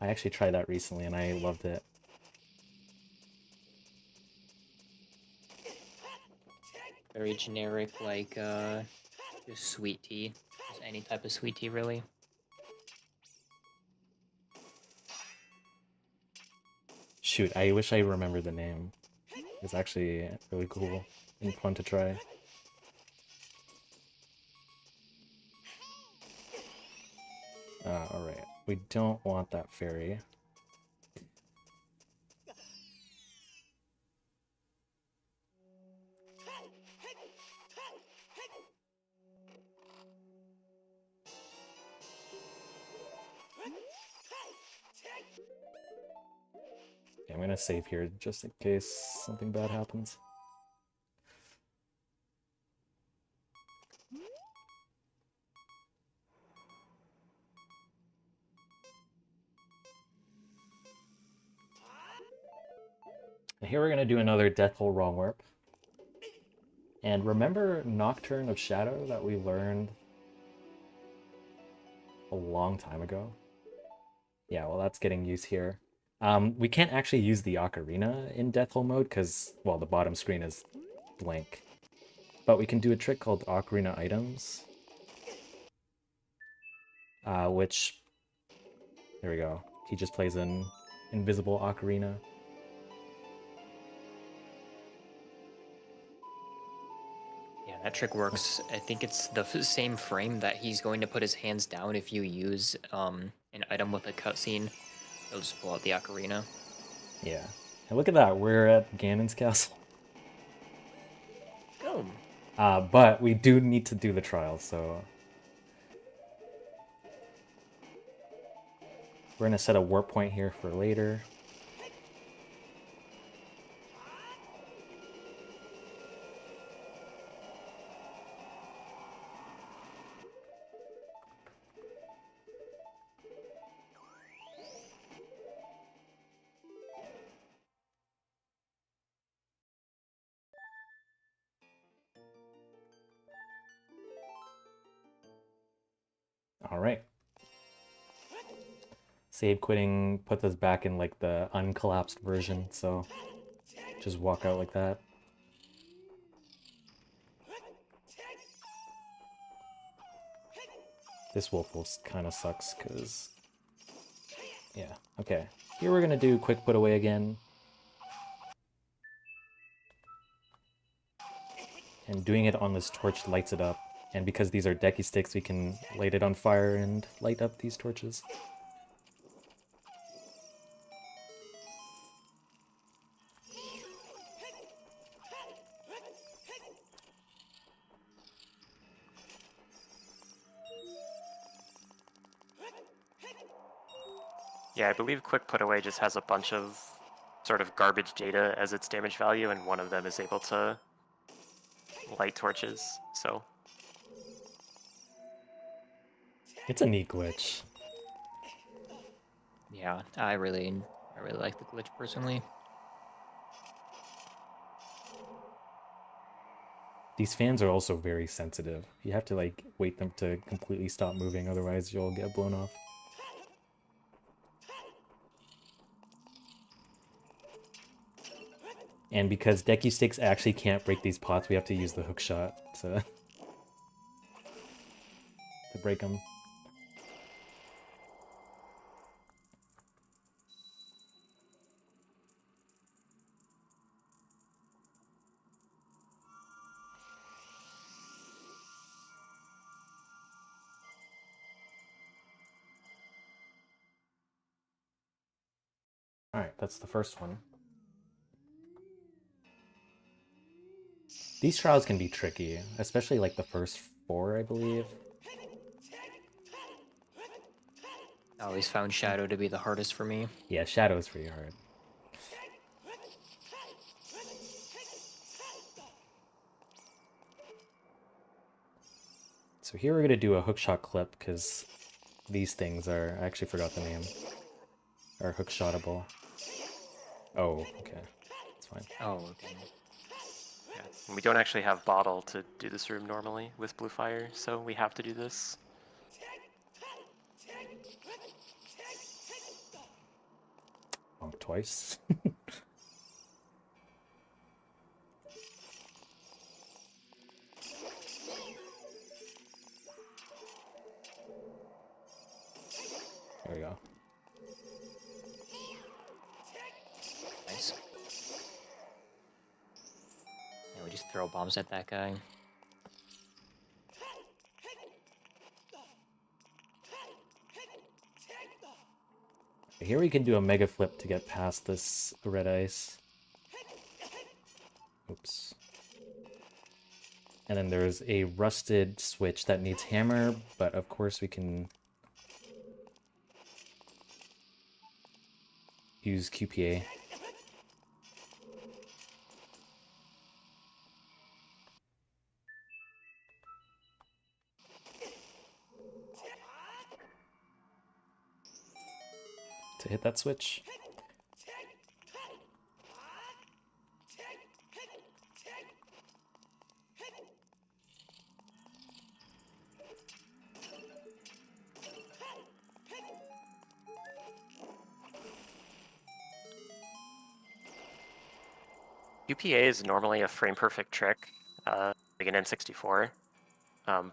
I actually tried that recently and I loved it. Very generic, like just sweet tea. Just any type of sweet tea, really. Shoot, I wish I remembered the name. It's actually really cool and fun to try. Alright, we don't want that fairy. Okay, I'm gonna save here just in case something bad happens. And here we're gonna do another Death Hole Wrong Warp. And remember Nocturne of Shadow that we learned a long time ago? Yeah, well, that's getting used here. We can't actually use the Ocarina in Death Hole mode because, well, the bottom screen is blank. But we can do a trick called Ocarina Items. Which, there we go. He just plays an invisible Ocarina. Yeah, that trick works. I think it's the same frame that he's going to put his hands down if you use an item with a cutscene. It'll just pull out the ocarina. Yeah. And look at that, we're at Ganon's castle. Go. But we do need to do the trial, so... We're gonna set a warp point here for later. Alright. Save quitting puts us back in like the uncollapsed version, so just walk out like that. This wolf kind of sucks because, yeah, okay. Here we're gonna do quick put away again. And doing it on this torch lights it up. And because these are decky sticks, we can light it on fire and light up these torches. Yeah, I believe quick put away just has a bunch of sort of garbage data as its damage value, and one of them is able to light torches, so... It's a neat glitch. Yeah, I really like the glitch personally. These fans are also very sensitive. You have to like wait them to completely stop moving, otherwise you'll get blown off. And because decky sticks actually can't break these pots, we have to use the hook shot to break them. Alright, that's the first one. These trials can be tricky, especially like the first 4, I believe. I always found Shadow to be the hardest for me. Yeah, Shadow is pretty hard. So here we're going to do a hookshot clip because these things are, I actually forgot the name, are hookshotable. Oh, okay. That's fine. Oh, okay. Yeah. And we don't actually have bottle to do this room normally with blue fire, so we have to do this. Oh, twice. There we go. Nice. Yeah, we just throw bombs at that guy. Here we can do a mega flip to get past this red ice. Oops. And then there's a rusted switch that needs hammer, but of course we can use QPA. To hit that switch. UPA is normally a frame perfect trick, like an N64.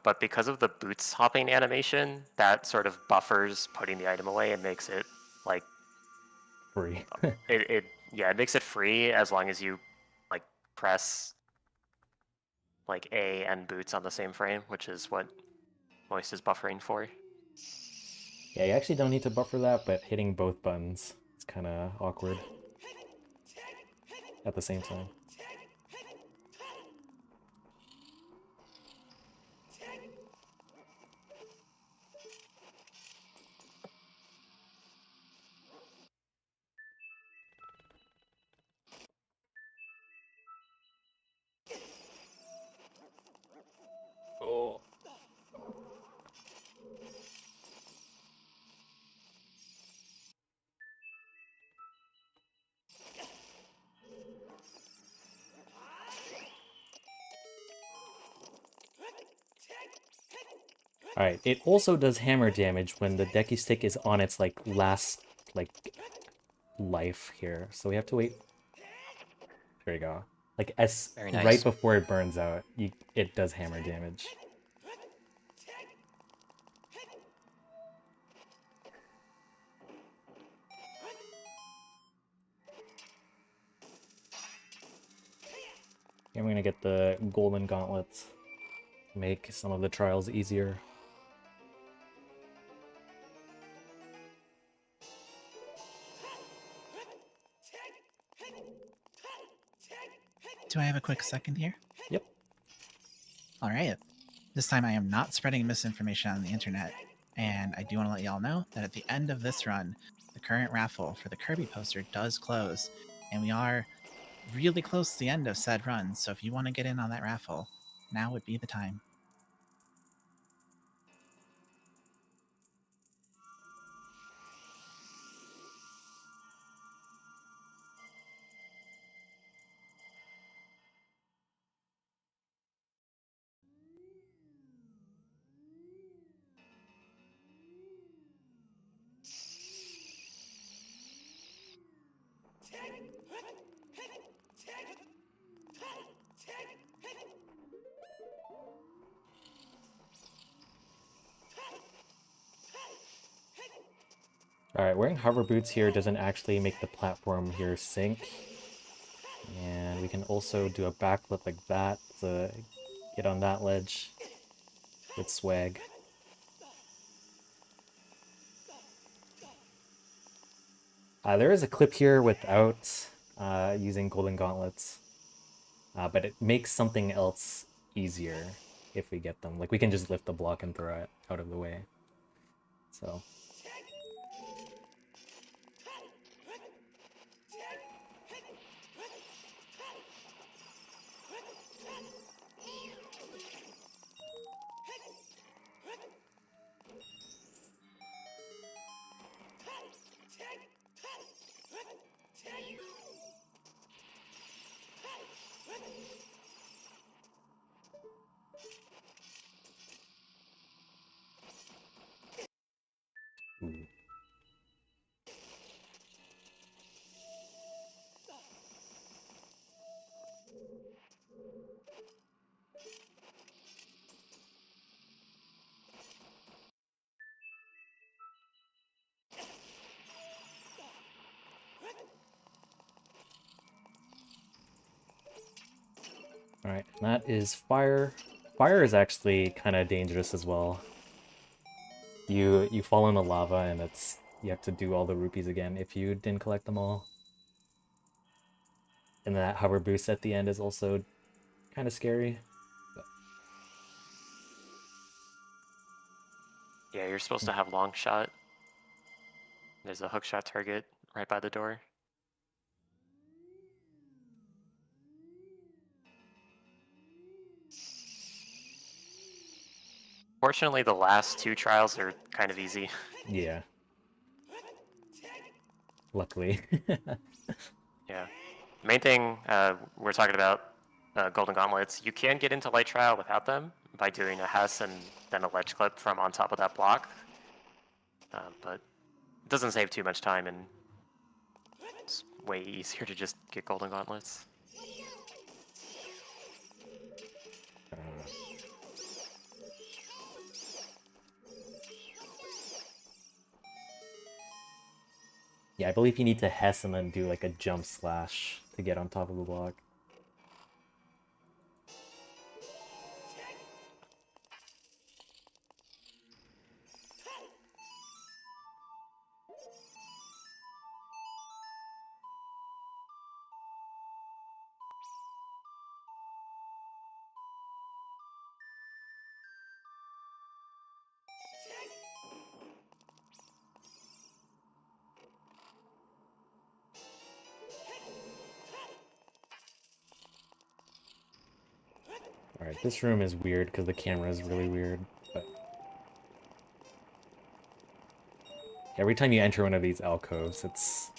But because of the boots hopping animation, that sort of buffers putting the item away and makes it like Free. it makes it free as long as you like press like A and boots on the same frame, which is what Moist is buffering for. Yeah, you actually don't need to buffer that, but hitting both buttons is kind of awkward at the same time. Oh. Alright, it also does hammer damage when the Decky Stick is on its like last like life here. So we have to wait. There you go. Like as Very right nice. before it burns out, it does hammer damage. And we're gonna get the golden gauntlets. Make some of the trials easier. Do I have a quick second here? Yep. All right. This time I am not spreading misinformation on the internet, and I do want to let y'all know that at the end of this run, the current raffle for the Kirby poster does close, and we are really close to the end of said run, so if you want to get in on that raffle, now would be the time. Alright, wearing hover boots here doesn't actually make the platform here sink. And we can also do a backflip like that to get on that ledge with swag. There is a clip here without using golden gauntlets, but it makes something else easier if we get them. Like we can just lift the block and throw it out of the way. So. Alright, that is fire. Fire is actually kind of dangerous as well. You fall in the lava and you have to do all the rupees again if you didn't collect them all. And that hover boost at the end is also kind of scary. Yeah, you're supposed to have long shot. There's a hook shot target right by the door. Fortunately, the last two trials are kind of easy. Yeah. Luckily. Yeah. Main thing we're talking about golden gauntlets. You can get into light trial without them by doing a Hess and then a ledge clip from on top of that block. But it doesn't save too much time, and it's way easier to just get golden gauntlets. Yeah, I believe you need to Hess and then do like a jump slash to get on top of the block. Alright, this room is weird because the camera is really weird, but every time you enter one of these alcoves, it's...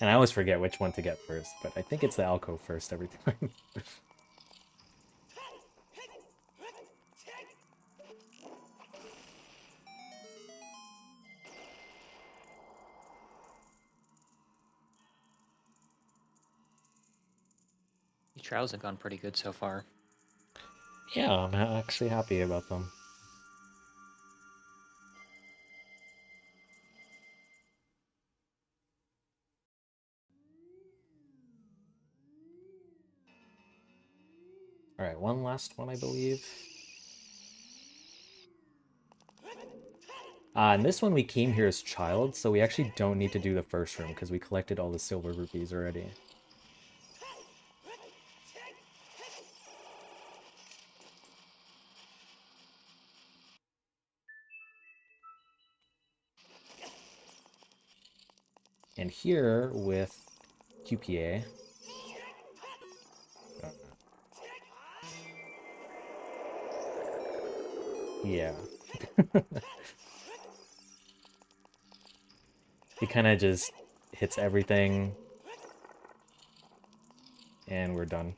And I always forget which one to get first, but I think it's the alcove first every time. The trials have gone pretty good so far. Yeah, I'm actually happy about them. Alright, one last one, I believe. And this one we came here as child, so we actually don't need to do the first room because we collected all the silver rupees already. And here with QPA, yeah. He kind of just hits everything, and we're done.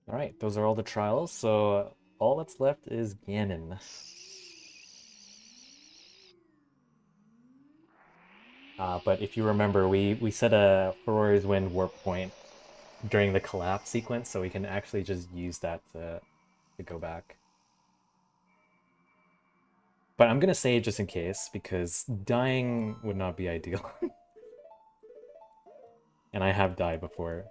Alright, those are all the trials, so all that's left is Ganon. But if you remember, we set a Ferori's Wind warp point during the collapse sequence, so we can actually just use that to go back. But I'm gonna say it just in case, because dying would not be ideal. And I have died before.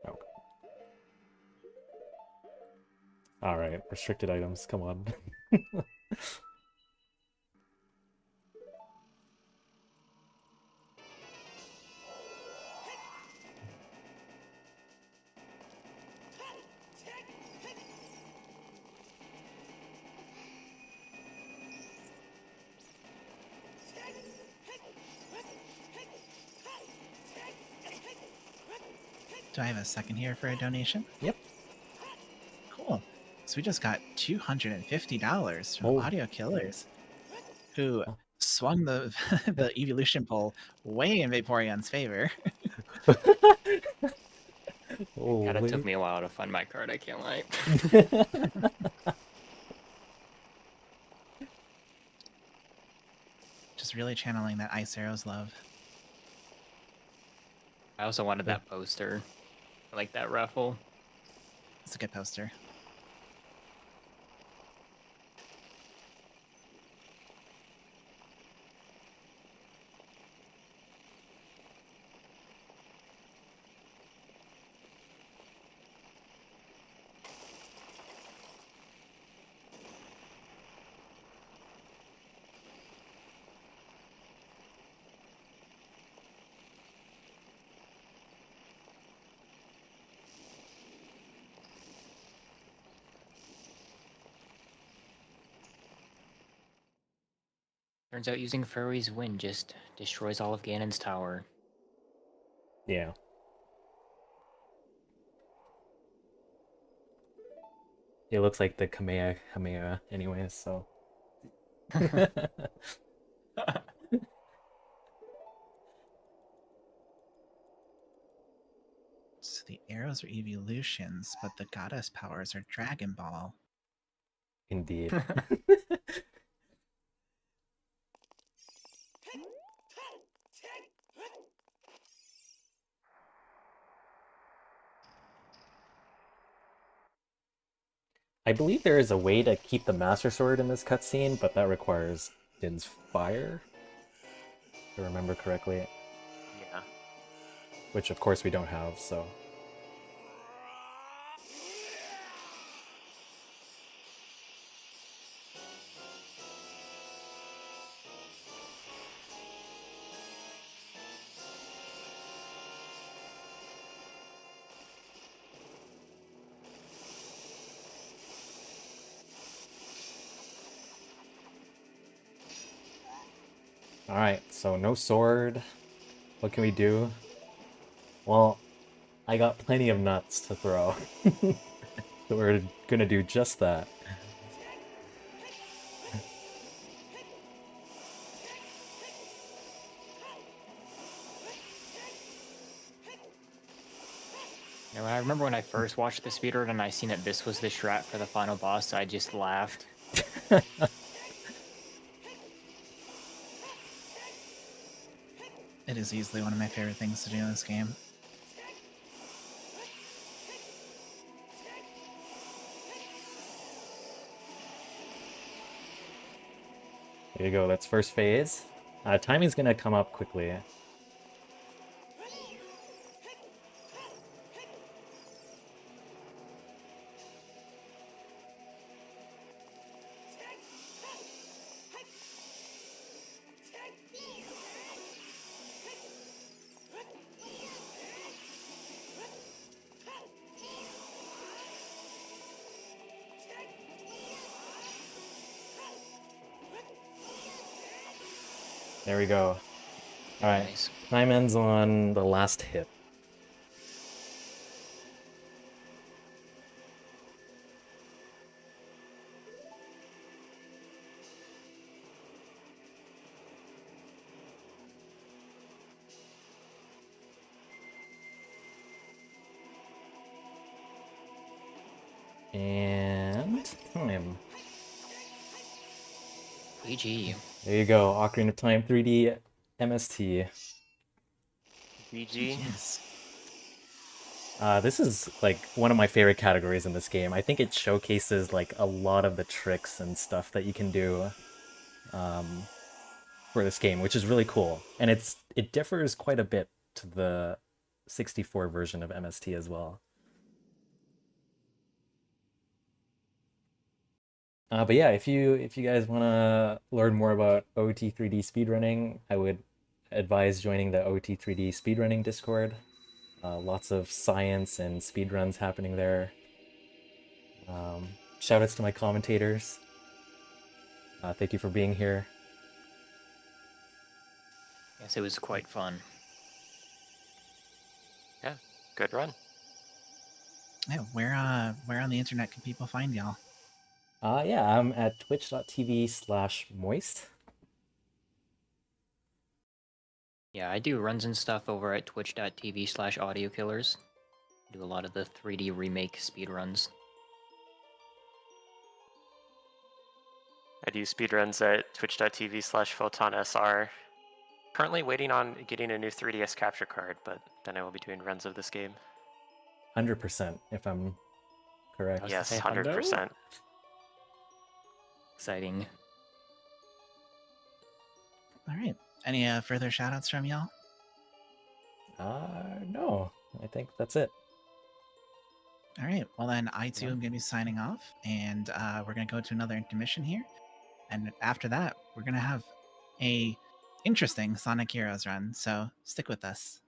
Oh. Alright, restricted items, come on. Do I have a second here for a donation? Yep. Cool. So we just got $250 from Oh. Audio Killers, who Oh. swung the the evolution poll way in Vaporeon's favor. God, it took Holy. me a while to find my card, I can't lie. Just really channeling that Ice Arrows love. I also wanted that poster. I like that raffle. It's a good poster. Turns out using Furry's Wind just destroys all of Ganon's tower. Yeah. It looks like the Kamehameha anyways, so. So the arrows are evolutions, but the goddess powers are Dragon Ball. Indeed. I believe there is a way to keep the Master Sword in this cutscene, but that requires Din's fire, if I remember correctly. Yeah. Which, of course, we don't have, so. Alright, so no sword. What can we do? Well, I got plenty of nuts to throw. So we're gonna do just that. You know, I remember when I first watched the speedrun and I seen that this was the strat for the final boss, I just laughed. It is easily one of my favorite things to do in this game. There you go, that's first phase. Timing's gonna come up quickly. There we go. Alright, Nice. time ends on the last hit. And time. GG. There you go, Ocarina of Time 3D MST. GG. Jeez. This is like one of my favorite categories in this game. I think it showcases like a lot of the tricks and stuff that you can do for this game, which is really cool. And it differs quite a bit to the 64 version of MST as well. But yeah, if you guys want to learn more about OT3D speedrunning, I would advise joining the OT3D speedrunning Discord. Lots of science and speedruns happening there. Shoutouts to my commentators. Thank you for being here. Yes, it was quite fun. Yeah. Good run. Yeah, where on the internet can people find y'all? Yeah, I'm at twitch.tv/moist. Yeah, I do runs and stuff over at twitch.tv/audiokillers. Do a lot of the 3D remake speedruns. I do speedruns at twitch.tv/PhotonSR. Currently waiting on getting a new 3DS capture card, but then I will be doing runs of this game. 100%, if I'm correct. I was Yes, gonna say 100%. Exciting. All right. Any further shout outs from y'all? No, I think that's it. All right. Well, then I too Yeah. am going to be signing off, and we're going to go to another intermission here. And after that, we're going to have a interesting Sonic Heroes run. So stick with us.